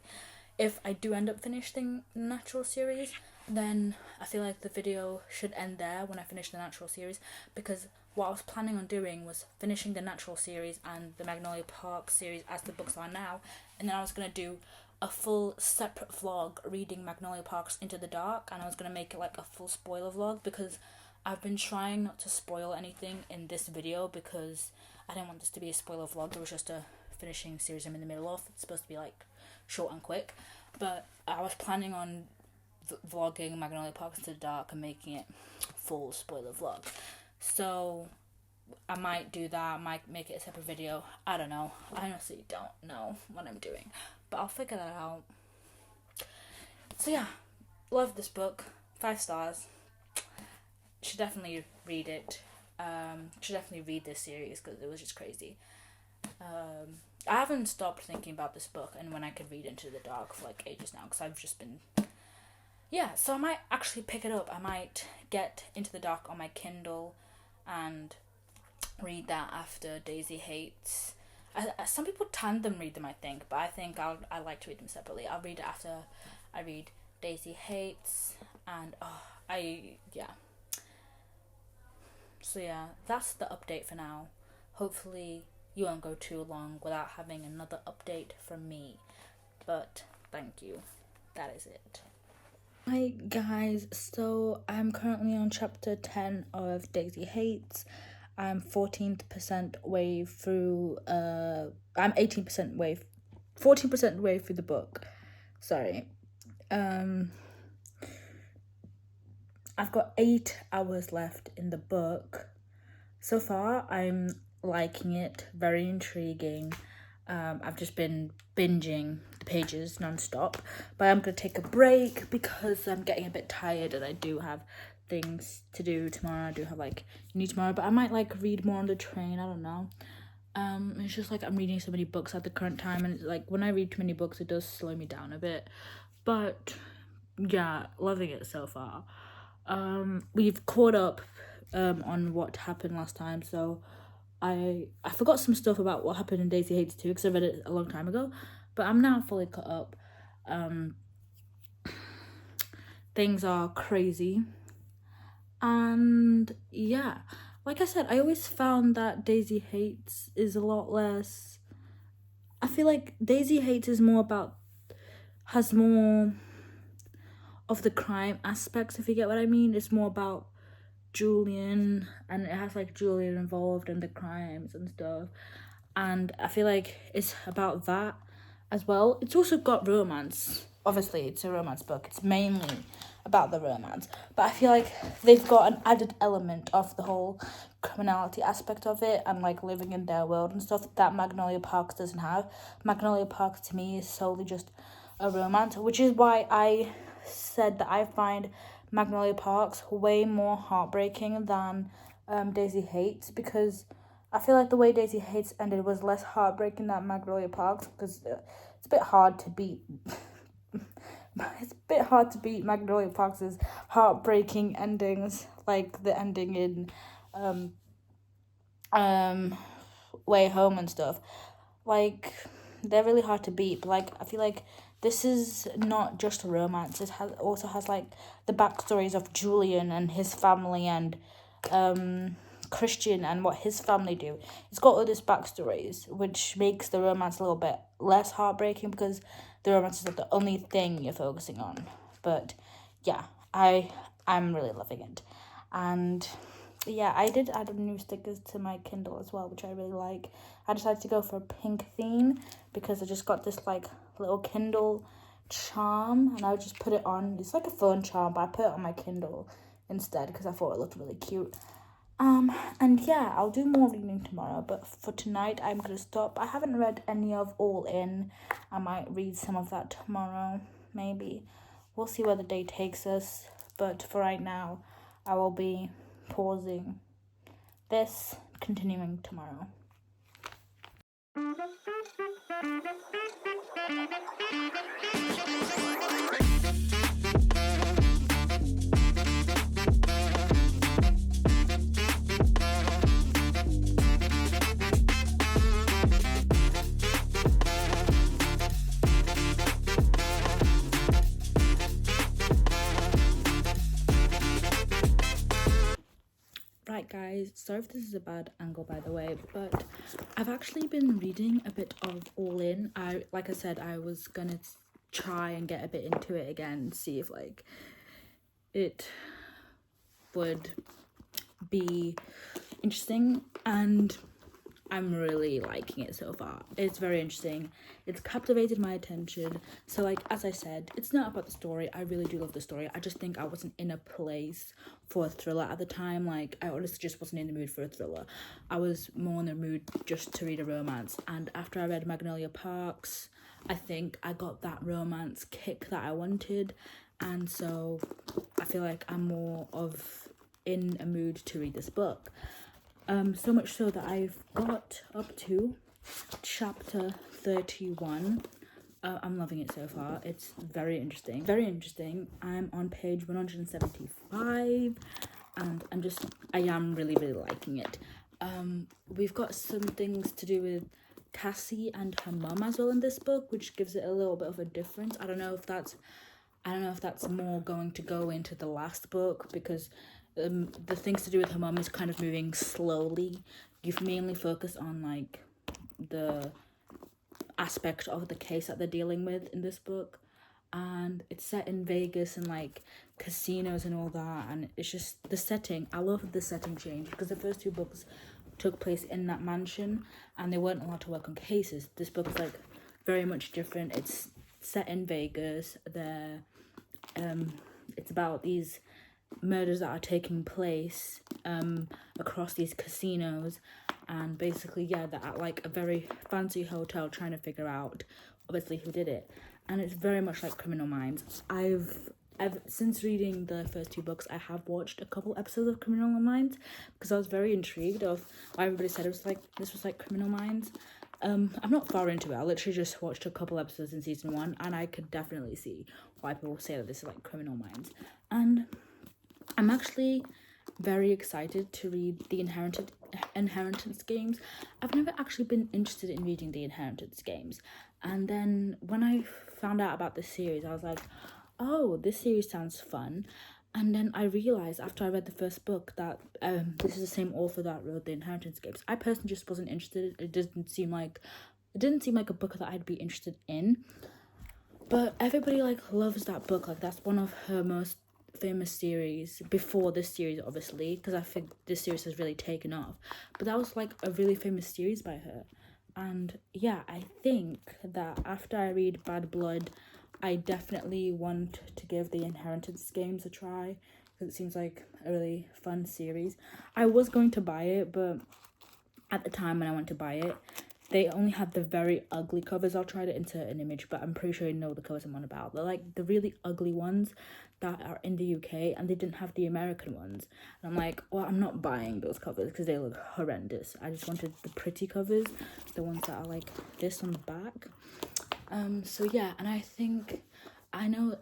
If I do end up finishing the Natural series, then I feel like the video should end there when I finish the Natural series, because what I was planning on doing was finishing the Natural series and the Magnolia Park series as the books are now, and then I was going to do a full separate vlog reading Magnolia Parks Into the Dark, and I was going to make it like a full spoiler vlog, because I've been trying not to spoil anything in this video because I didn't want this to be a spoiler vlog. It was just a finishing series I'm in the middle of. It's supposed to be like short and quick, but I was planning on vlogging Magnolia Park Into the Dark and making it full spoiler vlog. So I might do that, I might make it a separate video. I don't know. I honestly don't know what I'm doing, but I'll figure that out. So yeah, love this book. 5 stars. Should definitely read it. Should definitely read this series because it was just crazy. I haven't stopped thinking about this book and when I could read Into the Dark for like ages now because I've just been... Yeah, so I might actually pick it up. I might get Into the Dark on my Kindle and read that after Daisy Hates. Some people tandem read them, I think, but I think I like to read them separately. I'll read it after I read Daisy Hates, and yeah. So yeah, that's the update for now. Hopefully you won't go too long without having another update from me, but thank you. That is it. Hi guys, so I'm currently on chapter 10 of Daisy Hates. I'm 14% way through, I'm 14% way through the book. Sorry. I've got 8 hours left in the book. So far, I'm liking it. Very intriguing. I've just been binging the pages non-stop, but I'm going to take a break because I'm getting a bit tired and I do have things to do tomorrow. I do have like uni tomorrow, but I might like read more on the train. I don't know. It's just like I'm reading so many books at the current time, and it's like when I read too many books, it does slow me down a bit. But yeah, loving it so far. We've caught up on what happened last time, so I forgot some stuff about what happened in Daisy Hates 2 because I read it a long time ago, but I'm now fully caught up. Things are crazy, and yeah, like I said, I always found that Daisy Hates is a lot less... I feel like Daisy Hates is more about... has more of the crime aspects, if you get what I mean. It's more about Julian, and it has like Julian involved in the crimes and stuff, and I feel like it's about that as well. It's also got romance. Obviously it's a romance book, it's mainly about the romance, but I feel like they've got an added element of the whole criminality aspect of it and like living in their world and stuff that Magnolia Parks doesn't have. Magnolia Parks to me is solely just a romance, which is why I said that I find Magnolia Parks way more heartbreaking than Daisy Hates, because I feel like the way Daisy Hates ended was less heartbreaking than Magnolia Parks, because it's a bit hard to beat. It's a bit hard to beat Magnolia Parks' heartbreaking endings, like the ending in Way Home and stuff. Like, they're really hard to beat, but like I feel like this is not just a romance. It also has like the backstories of Julian and his family, and Christian and what his family do. It's got all these backstories, which makes the romance a little bit less heartbreaking because the romance is not the only thing you're focusing on. But yeah, I'm really loving it. And yeah, I did add new stickers to my Kindle as well, which I really like. I decided to go for a pink theme because I just got this like little Kindle charm, and I just put it on. It's like a phone charm, but I put it on my Kindle instead because I thought it looked really cute. And yeah, I'll do more reading tomorrow, but for tonight I'm gonna stop. I haven't read any of All In. I might read some of that tomorrow, maybe. We'll see where the day takes us, but for right now I will be pausing this, continuing tomorrow. Right guys, sorry if this is a bad angle by the way, but I've actually been reading a bit of All In. Like I said, I was gonna try and get a bit into it again, see if like it would be interesting, and I'm really liking it so far. It's very interesting. It's captivated my attention. So like, as I said, it's not about the story. I really do love the story. I just think I wasn't in a place for a thriller at the time. Like, I honestly just wasn't in the mood for a thriller. I was more in the mood just to read a romance. And after I read Magnolia Parks, I think I got that romance kick that I wanted. And so I feel like I'm more of in a mood to read this book. So much so that I've got up to chapter 31. I'm loving it so far. It's very interesting. Very interesting. I'm on page 175 and I am really, really liking it. We've got some things to do with Cassie and her mum as well in this book, which gives it a little bit of a difference. I don't know if that's more going to go into the last book, because the things to do with her mum is kind of moving slowly. You've mainly focused on like the aspect of the case that they're dealing with in this book, and it's set in Vegas and like casinos and all that, and it's just the setting. I love the setting change, because the first two books took place in that mansion and they weren't allowed to work on cases. This book is like very much different. It's set in Vegas. It's about these murders that are taking place across these casinos, and basically they're at like a very fancy hotel trying to figure out obviously who did it. And it's very much like Criminal Minds. I've since reading the first two books, I have watched a couple episodes of Criminal Minds, because I was very intrigued of why everybody said this was like Criminal Minds. I'm not far into it. I literally just watched a couple episodes in season 1, and I could definitely see why people say that this is like Criminal Minds. And I'm actually very excited to read the Inheritance Games. I've never actually been interested in reading the Inheritance Games, and then when I found out about this series, I was like, oh, this series sounds fun. And then I realized after I read the first book that this is the same author that wrote the Inheritance Games. I personally just wasn't interested. It didn't seem like a book that I'd be interested in. But everybody like loves that book. Like, that's one of her most famous series before this series, obviously, because I think this series has really taken off. But that was like a really famous series by her. And yeah, I think that after I read Bad Blood, I definitely want to give the Inheritance Games a try, because it seems like a really fun series. I was going to buy it, but at the time when I went to buy it, they only had the very ugly covers. I'll try to insert an image, but I'm pretty sure you know the covers I'm on about. They're like the really ugly ones that are in the UK, and they didn't have the American ones. And I'm like, well, I'm not buying those covers because they look horrendous. I just wanted the pretty covers, the ones that are like this on the back. So yeah, and I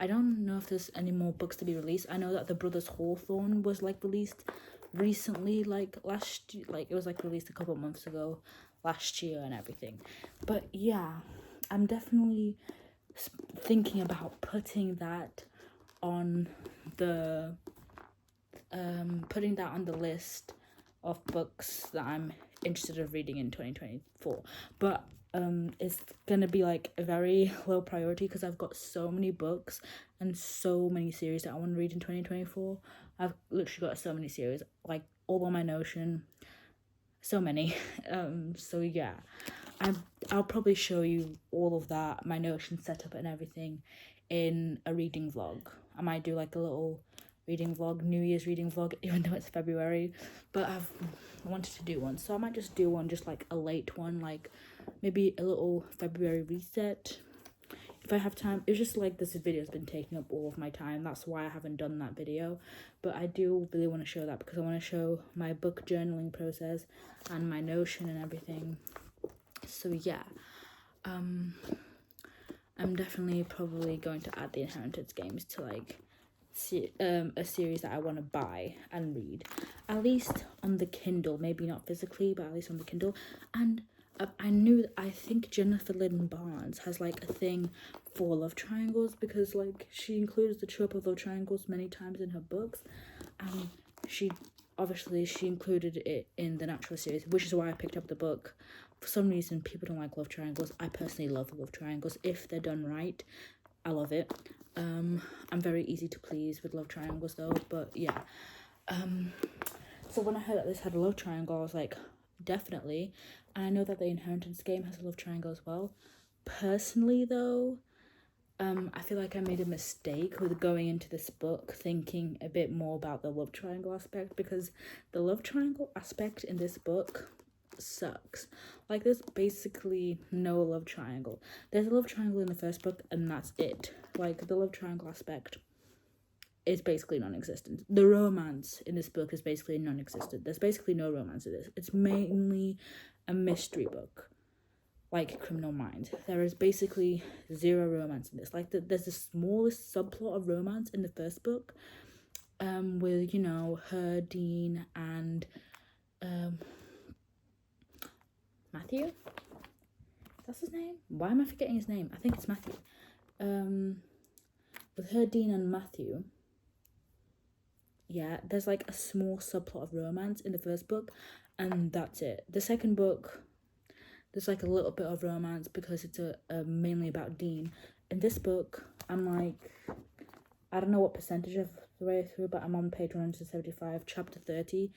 don't know if there's any more books to be released. I know that The Brothers Hawthorne was like released recently, like last year, like it was like released a couple of months ago, last year and everything. But yeah, I'm definitely thinking about putting that on the list of books that I'm interested in reading in 2024. But it's gonna be like a very low priority, because I've got so many books and so many series that I want to read in 2024. I've literally got so many series, like all on my Notion, so many. So yeah, I'll probably show you all of that, my Notion setup and everything, in a reading vlog. I might do like a little reading vlog, New Year's reading vlog, even though it's February, but I wanted to do one, so I might just do one, just like a late one, like maybe a little February reset if I have time. It's just like this video's been taking up all of my time, that's why I haven't done that video. But I do really want to show that, because I want to show my book journaling process and my Notion and everything. So yeah, I'm definitely probably going to add the Inheritance Games to like a series that I want to buy and read, at least on the Kindle. Maybe not physically, but at least on the Kindle. And I think Jennifer Lynn Barnes has like a thing for love triangles, because like she includes the trope of love triangles many times in her books, and she included it in the Natural series, which is why I picked up the book. For some reason, people don't like love triangles. I personally love love triangles. If they're done right, I love it. I'm very easy to please with love triangles though, but yeah. So when I heard that this had a love triangle, I was like, definitely. And I know that the Inheritance game has a love triangle as well. Personally, though, I feel like I made a mistake with going into this book thinking a bit more about the love triangle aspect, because the love triangle aspect in this book sucks. Like, there's basically no love triangle. There's a love triangle in the first book, and that's it. Like, the love triangle aspect is basically non-existent. The romance in this book is basically non-existent. There's basically no romance in this. It's mainly a mystery book, like Criminal Minds. There is basically zero romance in this. Like, there's the smallest subplot of romance in the first book, with, you know, her, Dean, and Matthew. That's his name. Why am I forgetting his name? I think it's Matthew. With her, Dean, and Matthew. Yeah, there's like a small subplot of romance in the first book, and that's it. The second book, there's like a little bit of romance because it's mainly about Dean. In this book, I'm like, I don't know what percentage of the way through, but I'm on page 175, chapter 30,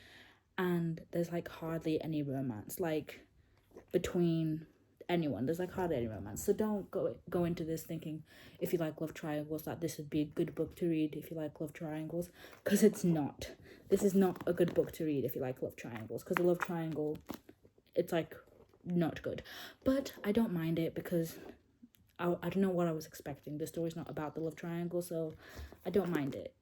and there's like hardly any romance, like, between anyone. There's like hardly any romance. So don't go into this thinking, if you like love triangles, that this would be a good book to read if you like love triangles, because it's not. This is not a good book to read if you like love triangles, because the love triangle, it's like not good. But I don't mind it because I don't know what I was expecting. The story's not about the love triangle, so I don't mind it.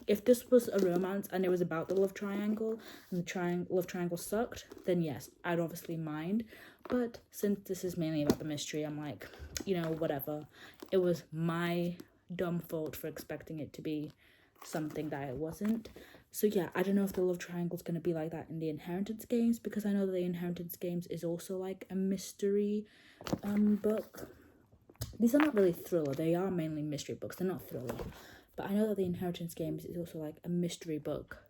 If this was a romance and it was about the love triangle and the love triangle sucked, then yes, I'd obviously mind. But since this is mainly about the mystery, I'm like, you know, whatever. It was my dumb fault for expecting it to be something that it wasn't. So yeah, I don't know if the love triangle is going to be like that in the Inheritance games, because I know that the Inheritance games is also like a mystery book. These are not really thriller. They are mainly mystery books. They're not thriller. But I know that the Inheritance games is also like a mystery book.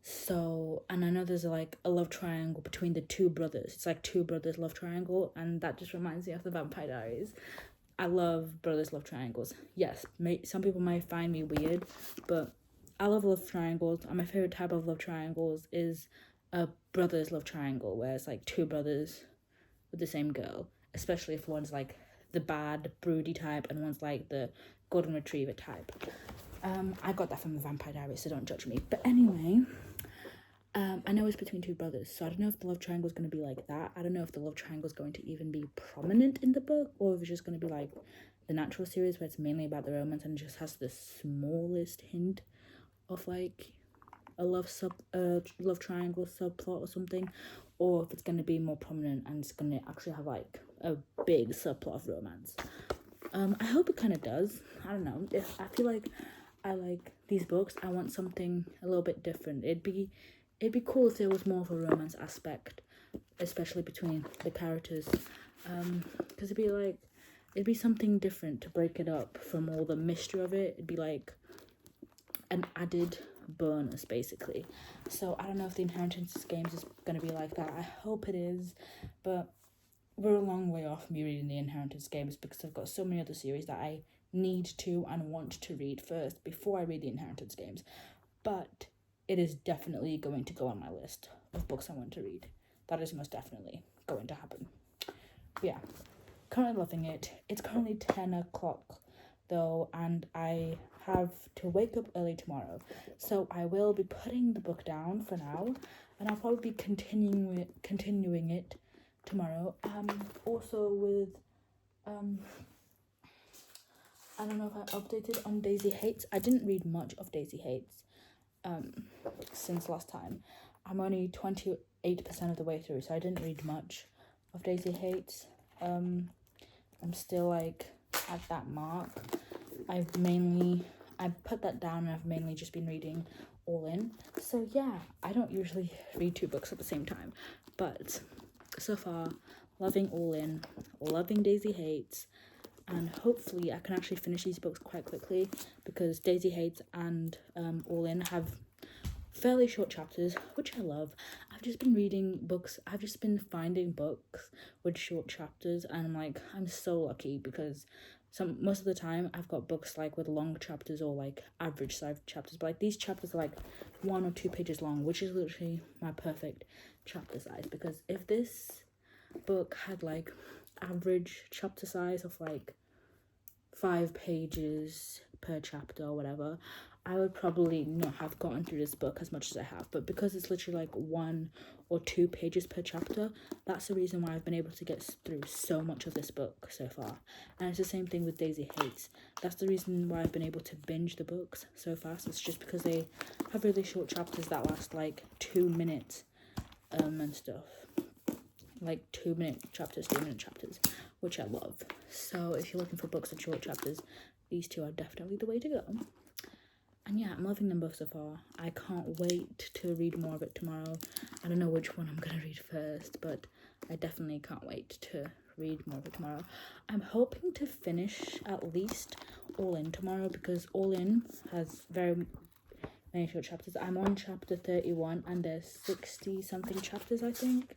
So, and I know there's like a love triangle between the two brothers. It's like two brothers love triangle, and that just reminds me of the Vampire Diaries. I love brothers love triangles. Yes, some people might find me weird, but I love love triangles, and my favorite type of love triangles is a brothers love triangle, where it's like two brothers with the same girl, especially if one's like the bad, broody type and one's like the golden retriever type. I got that from the Vampire Diaries, so don't judge me. But anyway, I know it's between two brothers, so I don't know if the love triangle is going to be like that. I don't know if the love triangle is going to even be prominent in the book, or if it's just going to be like the Natural series, where it's mainly about the romance and just has the smallest hint of like a love triangle subplot or something, or if it's going to be more prominent and it's going to actually have like a big subplot of romance. I hope it kind of does. I don't know. If I feel like I like these books, I want something a little bit different. It'd be cool if there was more of a romance aspect, especially between the characters, because it'd be something different to break it up from all the mystery of it. It'd be like an added bonus, basically. So I don't know if the Inheritance games is going to be like that. I hope it is, but we're a long way off me reading the Inheritance games, because I've got so many other series that I need to and want to read first before I read the Inheritance games. But it is definitely going to go on my list of books I want to read. That is most definitely going to happen. But yeah, currently loving it. It's currently 10 o'clock though, and I have to wake up early tomorrow, so I will be putting the book down for now, and I'll probably be continuing it tomorrow. Also with I don't know if I updated on Daisy Hates. I didn't read much of Daisy Hates since last time. I'm only 28% of the way through, so I didn't read much of Daisy Hates. I'm still like at that mark. I put that down, and I've mainly just been reading All In. So yeah, I don't usually read two books at the same time, but so far, loving All In, loving Daisy Hates, and hopefully I can actually finish these books quite quickly, because Daisy Hates and All In have fairly short chapters, which I love. I've just been finding books with short chapters, and I'm so lucky, because most of the time I've got books like with long chapters or like average size chapters, but like these chapters are like 1 or 2 pages long, which is literally my perfect chapter size. Because if this book had like average chapter size of like 5 pages per chapter or whatever, I would probably not have gotten through this book as much as I have. But because it's literally like 1 or 2 pages per chapter, that's the reason why I've been able to get through so much of this book so far. And it's the same thing with Daisy Hates. That's the reason why I've been able to binge the books so fast. It's just because they have really short chapters that last like 2 minutes and stuff. Like 2-minute chapters, 3-minute chapters, which I love. So if you're looking for books with short chapters, these two are definitely the way to go. And yeah, I'm loving them both so far. I can't wait to read more of it tomorrow. I don't know which one I'm going to read first, but I definitely can't wait to read more of it tomorrow. I'm hoping to finish at least All In tomorrow, because All In has very many short chapters. I'm on chapter 31 and there's 60 something chapters, I think.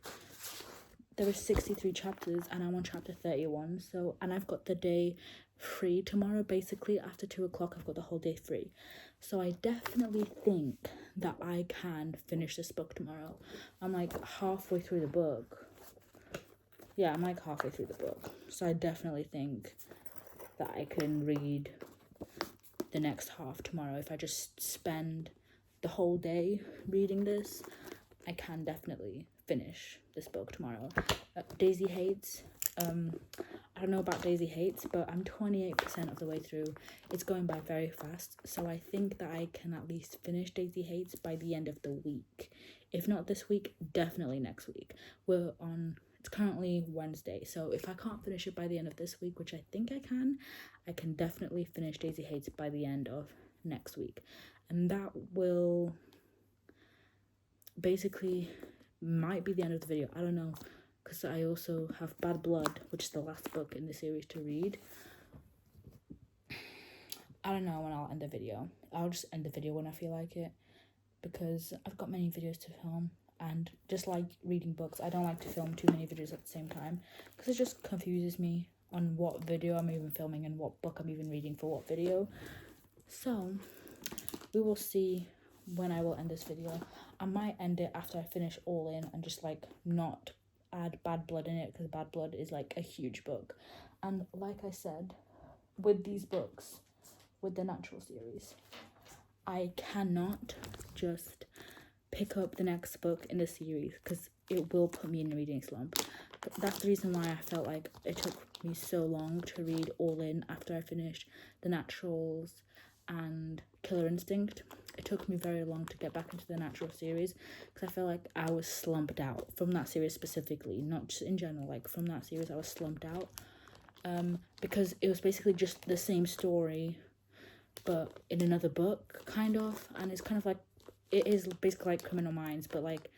There are 63 chapters and I'm on chapter 31. So, and I've got the day free tomorrow. Basically, after 2 o'clock, I've got the whole day free. So I definitely think that I can finish this book tomorrow. I'm like halfway through the book. Yeah, I'm like halfway through the book. So I definitely think that I can read the next half tomorrow. If I just spend the whole day reading this, I can definitely finish this book tomorrow. Daisy Hates. I don't know about Daisy Hates, but I'm 28% of the way through. It's going by very fast, so I think that I can at least finish Daisy Hates by the end of the week. If not this week, definitely next week. It's currently Wednesday, so if I can't finish it by the end of this week, which I think I can definitely finish Daisy Hates by the end of next week. And that will basically might be the end of the video. I don't know, because I also have Bad Blood, which is the last book in the series to read. I don't know when I'll end the video. I'll just end the video when I feel like it, because I've got many videos to film, and just like reading books, I don't like to film too many videos at the same time, because it just confuses me on what video I'm even filming and what book I'm even reading for what video. So we will see when I will end this video. I might end it after I finish All In and just like not add Bad Blood in it, because Bad Blood is like a huge book. And like I said, with these books, with the Natural series, I cannot just pick up the next book in the series, because it will put me in a reading slump. But that's the reason why I felt like it took me so long to read All In after I finished The Naturals and Killer Instinct. It took me very long to get back into the Natural series, because I felt like I was slumped out from that series specifically, not just in general. Like from that series I was slumped out, because it was basically just the same story but in another book, kind of. And it's kind of like, it is basically like Criminal Minds, but like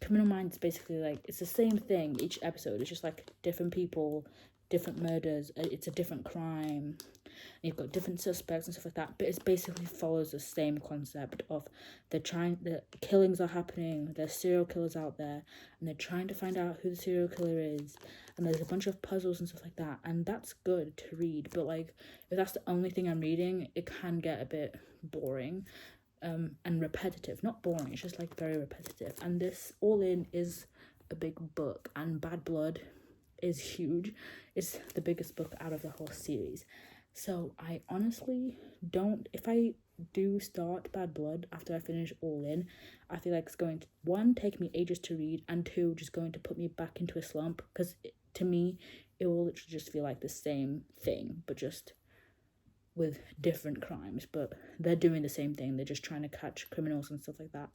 Criminal Minds basically like it's the same thing each episode. It's just like different people, different murders, it's a different crime, and you've got different suspects and stuff like that, but it basically follows the same concept of the killings are happening, there's serial killers out there, and they're trying to find out who the serial killer is, and there's a bunch of puzzles and stuff like that, and that's good to read. But like, if that's the only thing I'm reading, it can get a bit boring and repetitive. Not boring, it's just like very repetitive. And this All In is a big book, and Bad Blood is huge. It's the biggest book out of the whole series. So I honestly don't, if I do start Bad Blood after I finish All In, I feel like it's going to, 1, take me ages to read, and 2, just going to put me back into a slump, because to me, it will literally just feel like the same thing, but just with different crimes. But they're doing the same thing, they're just trying to catch criminals and stuff like that,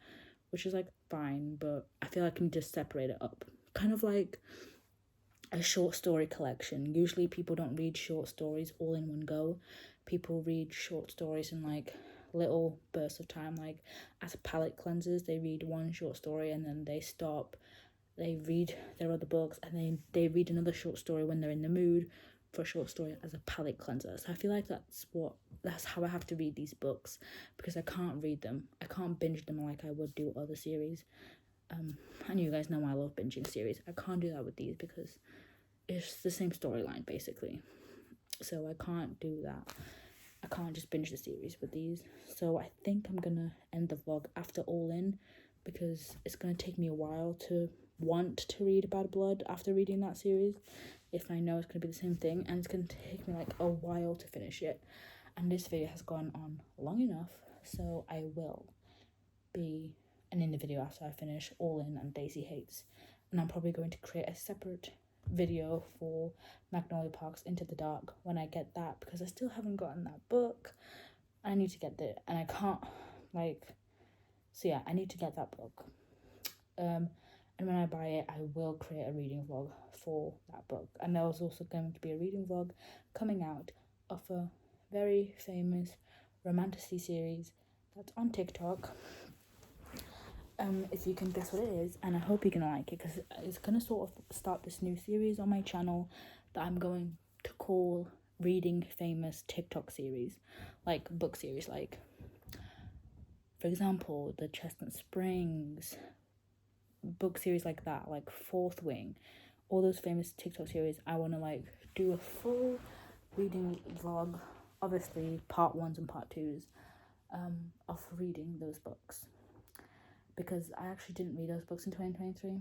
which is like fine, but I feel like I can just separate it up. Kind of like a short story collection. Usually people don't read short stories all in one go. People read short stories in like little bursts of time, like as palate cleansers. They read one short story and then they stop, they read their other books, and then they read another short story when they're in the mood for a short story as a palate cleanser. So I feel like that's how I have to read these books, because I can't read them, I can't binge them like I would do other series. And you guys know I love binging series. I can't do that with these because it's the same storyline basically. so I can't do that. I can't just binge the series with these. So I think I'm gonna end the vlog after All In, because it's gonna take me a while to want to read Bad Blood after reading that series, if I know it's gonna be the same thing, and it's gonna take me like a while to finish it. And this video has gone on long enough, so I will be ending the video after I finish All In and Daisy Hates. And I'm probably going to create a separate video for Magnolia Parks Into the Dark when I get that, because I still haven't gotten that book. I need to get it, and I can't, like, so yeah, I need to get that book. And when I buy it, I will create a reading vlog for that book. And there's also going to be a reading vlog coming out of a very famous romantasy series that's on TikTok. If you can guess what it is, and I hope you're gonna like it, because it's gonna sort of start this new series on my channel that I'm going to call Reading Famous TikTok series, like book series, like for example the Chestnut Springs book series, like that, like Fourth Wing, all those famous TikTok series. I want to like do a full reading vlog, obviously part 1s and part 2s of reading those books, because I actually didn't read those books in 2023.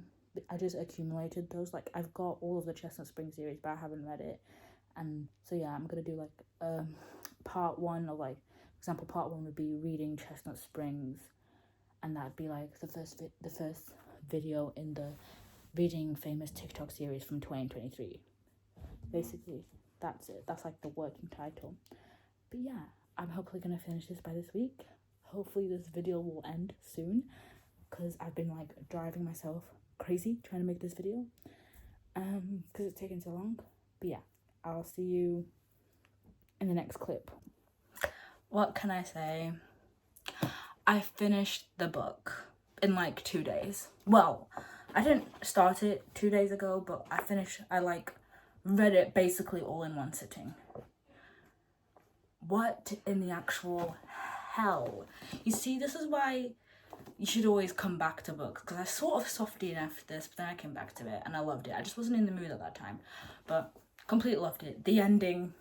I just accumulated those. Like, I've got all of the Chestnut Springs series, but I haven't read it. And so yeah, I'm gonna do like part 1 of, like, for example, part 1 would be reading Chestnut Springs, and that'd be like the first video in the Reading Famous TikTok series from 2023. Basically, that's it. That's like the working title. But yeah, I'm hopefully gonna finish this by this week. Hopefully this video will end soon, because I've been like driving myself crazy trying to make this video, because it's taken so long. But yeah, I'll see you in the next clip. What can I say? I finished the book in like 2 days. Well, I didn't start it 2 days ago, but I like read it basically all in one sitting. What in the actual hell? You see, this is why you should always come back to books, because I sort of softened after this, but then I came back to it and I loved it. I just wasn't in the mood at that time, but completely loved it. The ending,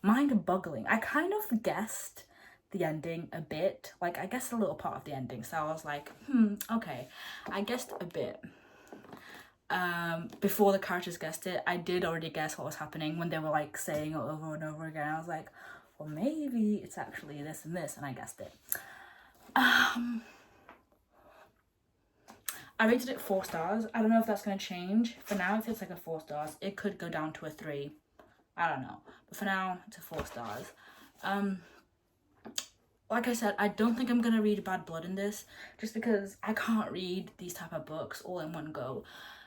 mind-boggling. I kind of guessed the ending a bit, like I guessed a little part of the ending, so I was like, okay, I guessed a bit. Before the characters guessed it, I did already guess what was happening when they were like saying it over and over again. I was like, well, maybe it's actually this and this, and I guessed it. I rated it 4 stars. I don't know if that's going to change. For now, it feels like a 4 stars. It could go down to a 3. I don't know. But for now, it's a 4 stars. Like I said, I don't think I'm going to read Bad Blood in this, just because I can't read these type of books all in one go.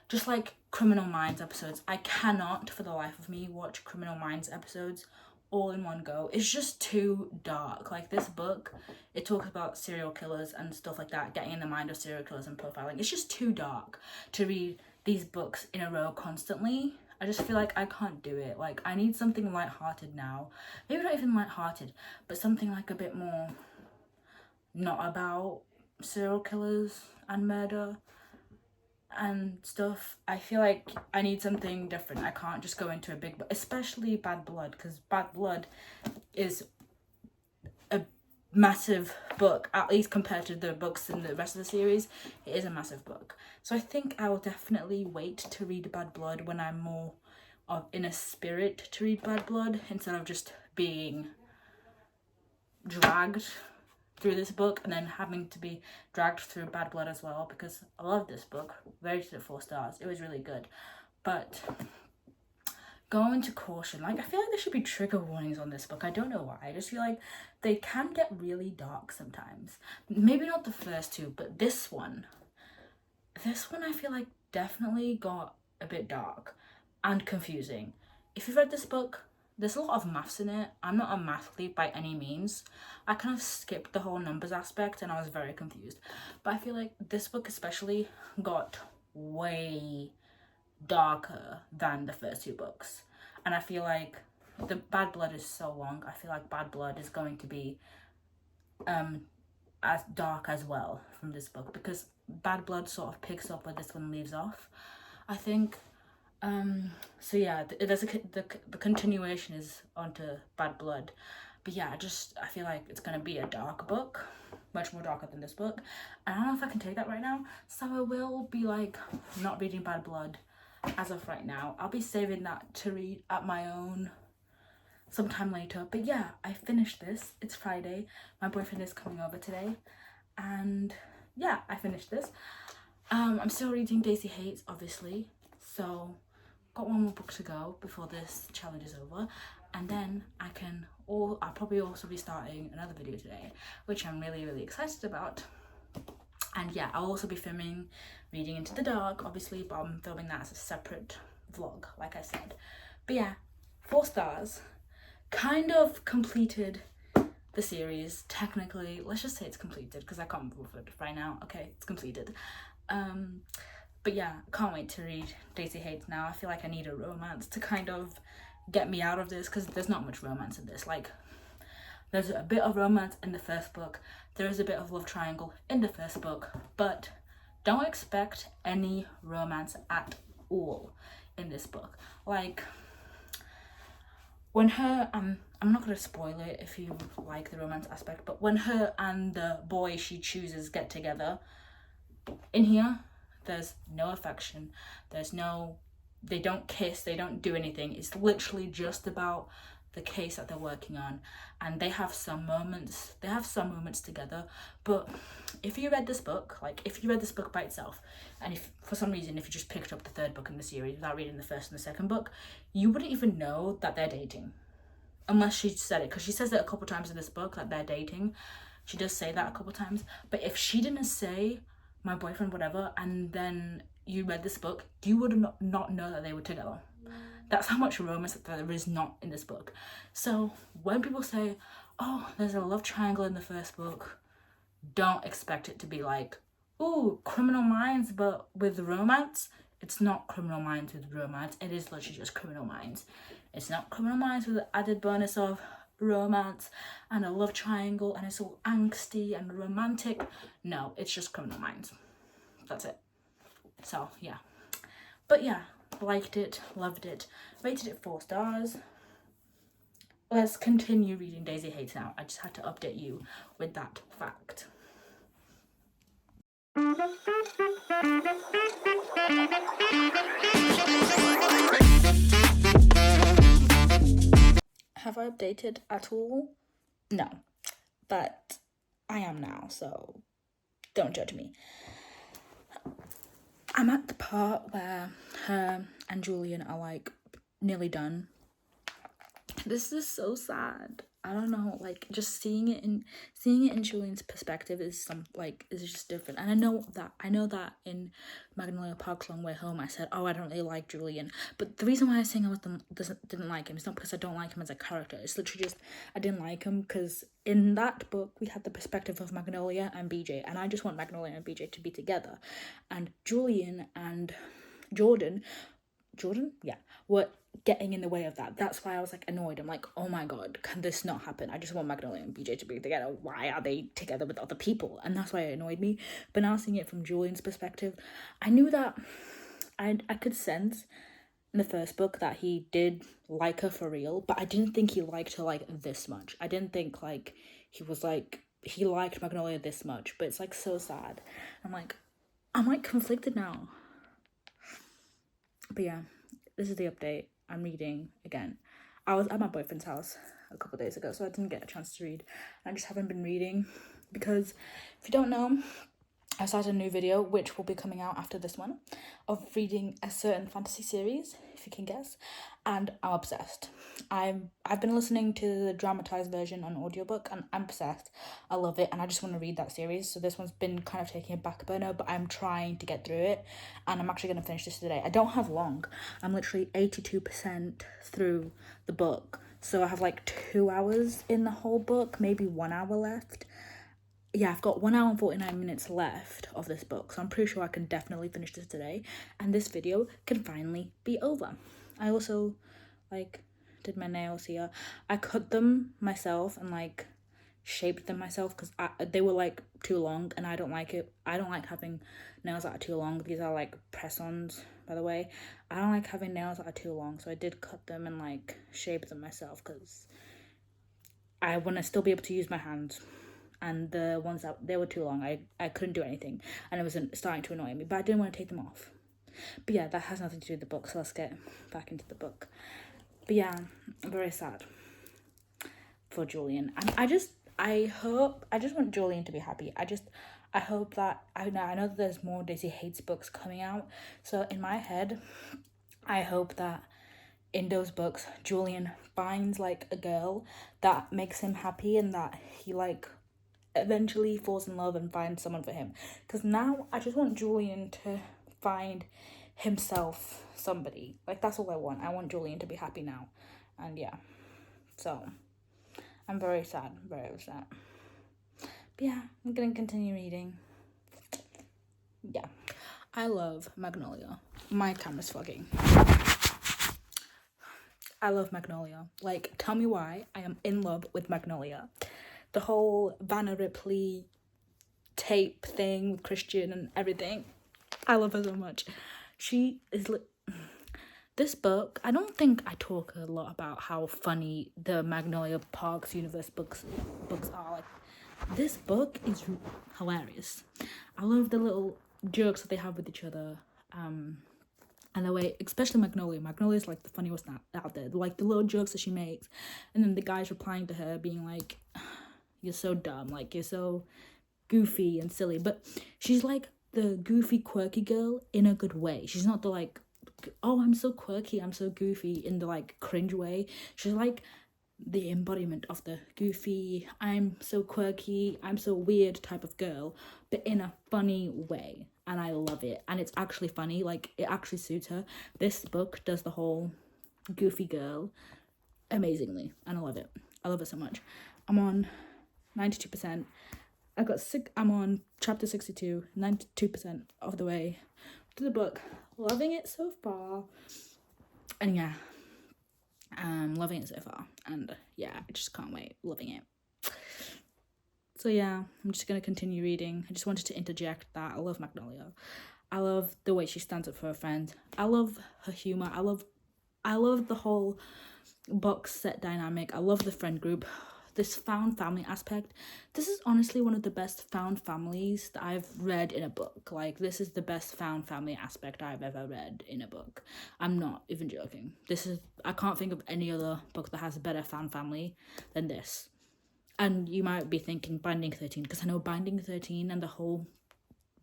Just like Criminal Minds episodes. I cannot, for the life of me, watch Criminal Minds episodes all in one go. It's just too dark. Like, this book, it talks about serial killers and stuff like that, getting in the mind of serial killers and profiling. It's just too dark to read these books in a row constantly. I just feel like I can't do it. Like, I need something lighthearted now. Maybe not even lighthearted, but something like a bit more not about serial killers and murder and stuff. I feel like I need something different. I can't just go into a big book, especially Bad Blood, because Bad Blood is a massive book, at least compared to the books in the rest of the series. It is a massive book, so I think I will definitely wait to read Bad Blood when I'm more in a spirit to read Bad Blood, instead of just being dragged through this book and then having to be dragged through Bad Blood as well, because I love this book. Rated it 4 stars. It was really good. But going to caution, like, I feel like there should be trigger warnings on this book. I don't know why. I just feel like they can get really dark sometimes. Maybe not the first 2, but this one I feel like definitely got a bit dark and confusing. If you've read this book, there's a lot of maths in it. I'm not a math leap by any means. I kind of skipped the whole numbers aspect and I was very confused. But I feel like this book especially got way darker than the first 2 books. And I feel like the Bad Blood is so long. I feel like Bad Blood is going to be as dark as well from this book, because Bad Blood sort of picks up where this one leaves off, I think. So yeah, there's the continuation is onto Bad Blood, but yeah, I feel like it's gonna be a dark book, much more darker than this book. And I don't know if I can take that right now, so I will be like not reading Bad Blood as of right now. I'll be saving that to read at my own sometime later. But yeah, I finished this. It's Friday. My boyfriend is coming over today, and yeah, I finished this. I'm still reading Daisy Hates, obviously, so got one more book to go before this challenge is over, and then I'll probably also be starting another video today, which I'm really excited about. And yeah, I'll also be filming Reading Into the Dark, obviously, but I'm filming that as a separate vlog, like I said. But yeah, 4 stars. Kind of completed the series, technically. Let's just say it's completed, because I can't move it right now. Okay, it's completed. But yeah, can't wait to read Daisy Hates now. I feel like I need a romance to kind of get me out of this, because there's not much romance in this. Like, there's a bit of romance in the first book, there is a bit of love triangle in the first book, but don't expect any romance at all in this book. Like, when her I'm not gonna spoil it if you like the romance aspect, but when her and the boy she chooses get together, in here there's no affection, they don't kiss, they don't do anything. It's literally just about the case that they're working on, and they have some moments together. But if you read this book by itself, and if for some reason if you just picked up the 3rd book in the series without reading the 1st and the 2nd book, you wouldn't even know that they're dating, unless she said it, because she says it a couple times in this book that they're dating. She does say that a couple times, but if she didn't say my boyfriend whatever and then you read this book, you would not know that they were together. That's how much romance that there is not in this book. So when people say, oh, there's a love triangle in the 1st book, don't expect it to be like, ooh, Criminal Minds but with romance. It's not Criminal Minds with romance. It is literally just Criminal Minds. It's not Criminal Minds with the added bonus of romance and a love triangle and it's all angsty and romantic. No, it's just Criminal Minds. That's it. So yeah, but yeah, liked it, loved it, rated it 4 stars. Let's continue reading Daisy Hates now. I just had to update you with that fact. Have I updated at all? No, but I am now, so don't judge me. I'm at the part where her and Julian are like nearly done. This is so sad. I don't know, like just seeing it in Julian's perspective is just different. And I know that in Magnolia Park's Long Way Home I said, oh, I don't really like Julian, but the reason why I'm saying didn't like him is not because I don't like him as a character. It's literally just I didn't like him because in that book we had the perspective of Magnolia and BJ, and I just want Magnolia and BJ to be together, and Julian and Jordan, yeah, were getting in the way of that. That's why I was like annoyed. I'm like, oh my god, can this not happen? I just want Magnolia and BJ to be together. Why are they together with other people? And that's why it annoyed me. But now seeing it from Julian's perspective, I knew that I could sense in the 1st book that he did like her for real, but I didn't think he liked her like this much. I didn't think like he liked Magnolia this much. But it's like so sad. I'm like conflicted now. But yeah, this is the update. I'm reading again. I was at my boyfriend's house a couple days ago, so I didn't get a chance to read. I just haven't been reading because, if you don't know, I started a new video, which will be coming out after this one, of reading a certain fantasy series, if you can guess, and I'm obsessed. I've been listening to the dramatized version on audiobook, and I'm obsessed. I love it, and I just want to read that series. So this one's been kind of taking a back burner, but I'm trying to get through it, and I'm actually going to finish this today. I don't have long. I'm literally 82% through the book, so I have like 2 hours in the whole book, maybe 1 hour left. Yeah, I've got 1 hour and 49 minutes left of this book, so I'm pretty sure I can definitely finish this today, and this video can finally be over. I also, did my nails here. I cut them myself and, shaped them myself because they were like too long, and I don't like it. I don't like having nails that are too long. These are like press-ons, by the way. I don't like having nails that are too long, so I did cut them and like shape them myself because I want to still be able to use my hands. And the ones that they were too long, I couldn't do anything, and it was starting to annoy me, but I didn't want to take them off. But yeah, that has nothing to do with the book, so let's get back into the book. But yeah, I'm very sad for Julian, and I just want Julian to be happy. I hope that I know that there's more Daisy Hates books coming out, so in my head, I hope that in those books Julian finds like a girl that makes him happy, and that he like eventually falls in love and finds someone for him. Because now I just want Julian to find himself somebody. Like, that's all I want. I want Julian to be happy now. And yeah, so I'm very sad, very upset. But yeah, I'm gonna continue reading. Yeah, I love Magnolia. My camera's fogging. I love Magnolia. Like, tell me why I am in love with Magnolia. The whole Vanna Ripley tape thing with Christian and everything. I love her so much. She is this book, I don't think I talk a lot about how funny the Magnolia Parks universe books are. Like, this book is hilarious. I love the little jokes that they have with each other. And the way, especially Magnolia. Magnolia's like the funniest out there. Like the little jokes that she makes, and then the guys replying to her being like, "You're so dumb. Like, you're so goofy and silly." But she's like the goofy, quirky girl in a good way. She's not the like, "Oh, I'm so quirky, I'm so goofy," in the like cringe way. She's like the embodiment of the goofy, I'm so quirky, I'm so weird type of girl, but in a funny way. And I love it. And it's actually funny. Like, it actually suits her. This book does the whole goofy girl amazingly. And I love it. I love it so much. I'm on 92%. I'm on chapter 62, 92% of the way to the book. Loving it so far. And yeah, I'm loving it so far. And yeah, I just can't wait. Loving it. So yeah, I'm just going to continue reading. I just wanted to interject that I love Magnolia. I love the way she stands up for her friends. I love her humor. I love the whole box set dynamic. I love the friend group. This found family aspect. This is honestly one of the best found families that I've read in a book. Like, this is the best found family aspect I've ever read in a book. I'm not even joking. I can't think of any other book that has a better found family than this. And you might be thinking Binding 13, because I know Binding 13 and the whole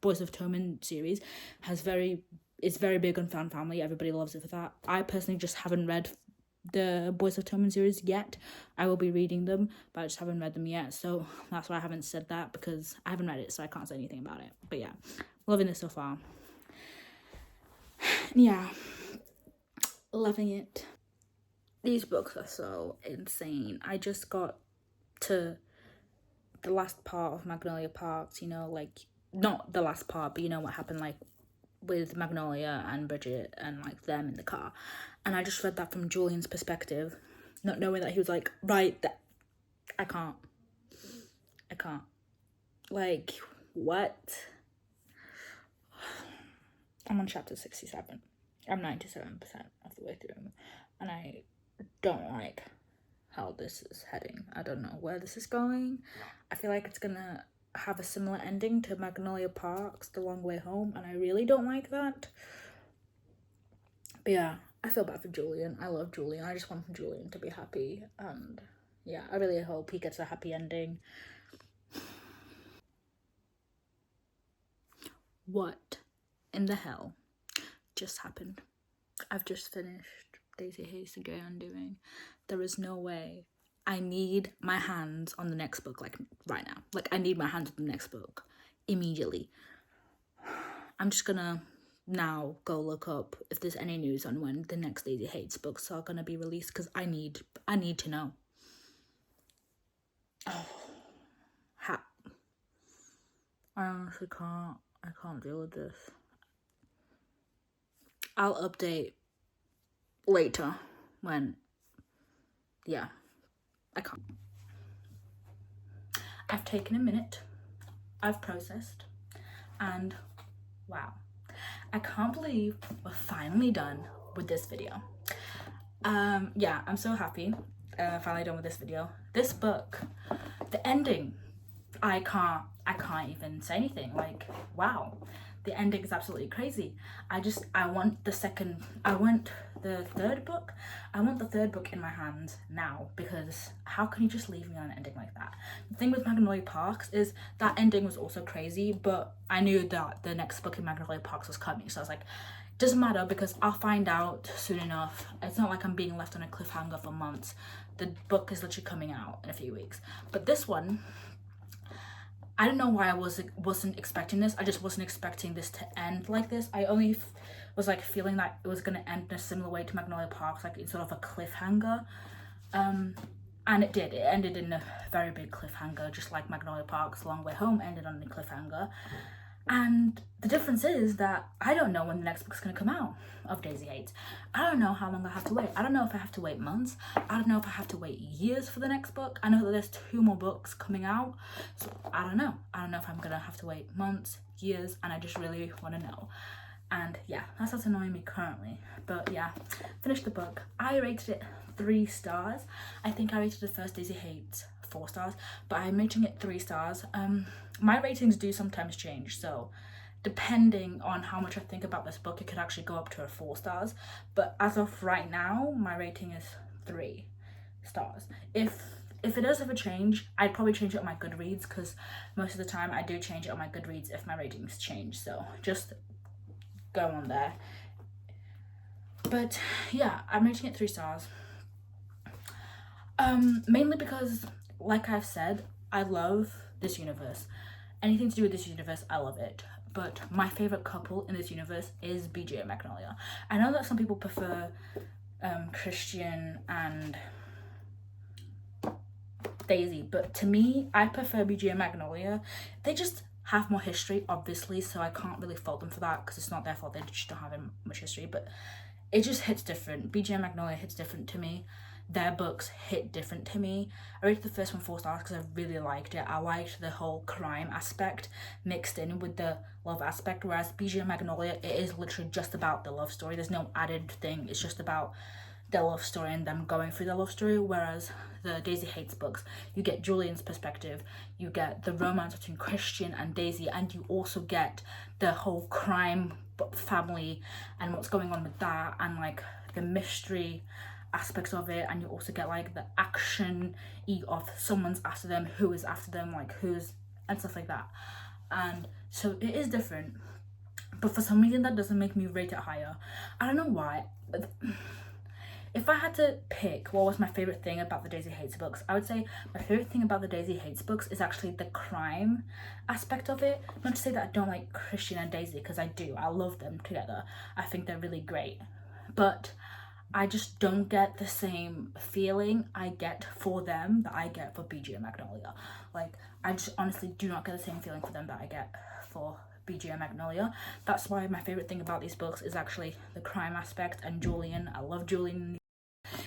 Boys of Tommen series is very big on found family. Everybody loves it for that. I personally just haven't read the Boys of Tommen series yet. I will be reading them, but I just haven't read them yet. So that's why I haven't said that, because I haven't read it, so I can't say anything about it. But yeah, loving it so far. Yeah, loving it. These books are so insane. I just got to the last part of Magnolia Parks, you know, like, not the last part, but you know what happened, like, with Magnolia and Bridget and like them in the car. And I just read that from Julian's perspective, not knowing that he was like, right, that I can't. Like, what? I'm on chapter 67. I'm 97% of the way through, and I don't like how this is heading. I don't know where this is going. I feel like it's gonna have a similar ending to Magnolia Parks, The Long Way Home, and I really don't like that. But yeah, I feel bad for Julian. I love Julian. I just want Julian to be happy, and yeah, I really hope he gets a happy ending. What in the hell just happened? I've just finished Daisy Hates the Grey Undoing. There is no way. I need my hands on the next book, like, right now. Like, I need my hands on the next book immediately. I'm just gonna now go look up if there's any news on when the next Daisy Hates books are gonna be released, because I need to know. Oh, I honestly can't. I can't deal with this. I'll update later when, yeah, I can't. I've taken a minute, I've processed, and wow, I can't believe we're finally done with this video. Yeah, I'm so happy finally done with this video. This book, the ending, I can't even say anything. Like, wow, the ending is absolutely crazy. I want the third book. I want the third book in my hands now, because how can you just leave me on an ending like that? The thing with Magnolia Parks is that ending was also crazy, but I knew that the next book in Magnolia Parks was coming, so I was like, doesn't matter, because I'll find out soon enough. It's not like I'm being left on a cliffhanger for months. The book is literally coming out in a few weeks. But this one, I don't know why I wasn't expecting this. I just wasn't expecting this to end like this. I only was like feeling that it was gonna end in a similar way to Magnolia Parks, like it's sort of a cliffhanger. And it did. It ended in a very big cliffhanger, just like Magnolia Parks Long Way Home ended on a cliffhanger. And the difference is that I don't know when the next book's gonna come out of Daisy Hates. I don't know how long I have to wait. I don't know if I have to wait months. I don't know if I have to wait years for the next book. I know that there's 2 more books coming out, so I don't know. I don't know if I'm gonna have to wait months, years, and I just really want to know. And yeah, that's what's annoying me currently. But yeah, finished the book. I rated it 3 stars. I think I rated the first Daisy Hates 4 stars, but I'm rating it 3 stars. My ratings do sometimes change, so depending on how much I think about this book, it could actually go up to a 4 stars. But as of right now, my rating is 3 stars. If it does ever change, I'd probably change it on my Goodreads, because most of the time I do change it on my Goodreads if my ratings change, so just go on there. But yeah, I'm rating it 3 stars. Mainly because, like I've said, I love this universe. Anything to do with this universe, I love it. But my favorite couple in this universe is BJ and Magnolia. I know that some people prefer Christian and Daisy, but to me, I prefer BJ and Magnolia. They just have more history, obviously, so I can't really fault them for that, because it's not their fault. They just don't have much history, but it just hits different. BJ and Magnolia hits different to me. Their books hit different to me. I rated the first one 4 stars because I really liked it. I liked the whole crime aspect mixed in with the love aspect, whereas BJ and Magnolia, it is literally just about the love story. There's no added thing. It's just about their love story and them going through their love story, whereas the Daisy Hates books, you get Julian's perspective, you get the romance between Christian and Daisy, and you also get the whole crime family and what's going on with that, and like the mystery aspects of it, and you also get like the action of someone's after them, who is after them, like who's, and stuff like that. And so it is different, but for some reason that doesn't make me rate it higher. I don't know why. If I had to pick what was my favorite thing about the Daisy Hates books, I would say my favorite thing about the Daisy Hates books is actually the crime aspect of it. Not to say that I don't like Christian and Daisy, because I do. I love them together. I think they're really great. But I just don't get the same feeling I get for them that I get for BJ and Magnolia. Like, I just honestly do not get the same feeling for them that I get for BJ and Magnolia. That's why my favorite thing about these books is actually the crime aspect and Julian. I love Julian,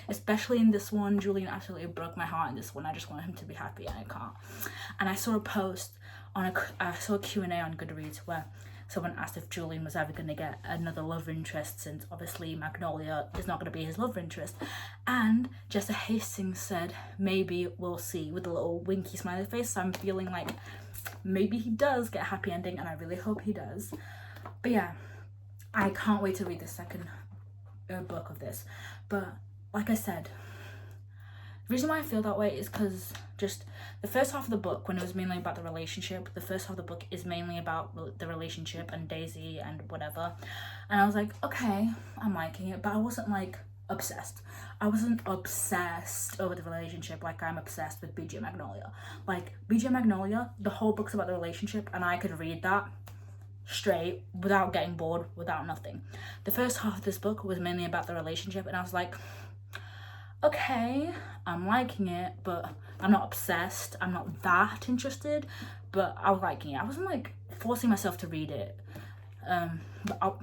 especially in this one. Julian absolutely broke my heart in this one. I just want him to be happy, and I can't. And I saw a post on I saw a Q&A on Goodreads where someone asked if Julian was ever going to get another love interest, since obviously Magnolia is not going to be his love interest. And Jessa Hastings said, maybe we'll see, with a little winky smiley face. So I'm feeling like maybe he does get a happy ending, and I really hope he does. But yeah, I can't wait to read the second book of this. But like I said, the reason why I feel that way is because just the first half of the book, when it was mainly about the relationship, the first half of the book is mainly about the relationship and Daisy and whatever. And I was like, okay, I'm liking it, but I wasn't like obsessed. I wasn't obsessed over the relationship like I'm obsessed with BJ Magnolia. Like, BJ Magnolia, the whole book's about the relationship, and I could read that straight without getting bored, without nothing. The first half of this book was mainly about the relationship, and I was like, okay, I'm liking it, but I'm not obsessed. I'm not that interested, but I was liking it. I wasn't like forcing myself to read it. But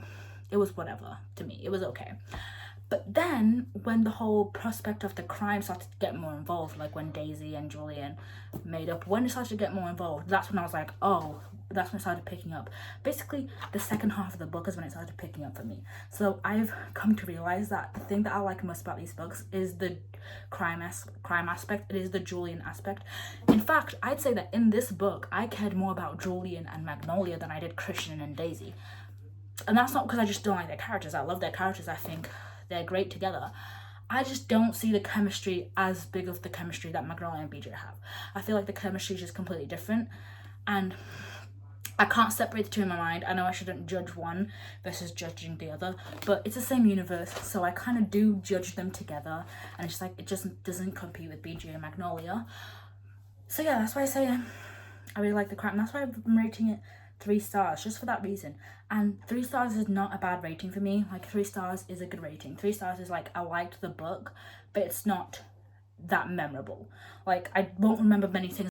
it was whatever to me. It was okay. But then when the whole prospect of the crime started to get more involved, like when Daisy and Julian made up, when it started to get more involved, that's when I was like, oh, that's when it started picking up. Basically, the second half of the book is when it started picking up for me. So I've come to realize that the thing that I like most about these books is the crime aspect. It is the Julian aspect. In fact, I'd say that in this book, I cared more about Julian and Magnolia than I did Christian and Daisy. And that's not because I just don't like their characters. I love their characters. I think they're great together. I just don't see the chemistry as big of the chemistry that Magnolia and BJ have. I feel like the chemistry is just completely different, and I can't separate the two in my mind. I know I shouldn't judge one versus judging the other, but it's the same universe, so I kind of do judge them together, and it's just like, it just doesn't compete with BJ and Magnolia. So yeah, that's why I say I really like the crime. That's why I'm rating it 3 stars, just for that reason. And 3 stars is not a bad rating for me. Like, 3 stars is a good rating. 3 stars is like, I liked the book, but it's not that memorable. Like, I won't remember many things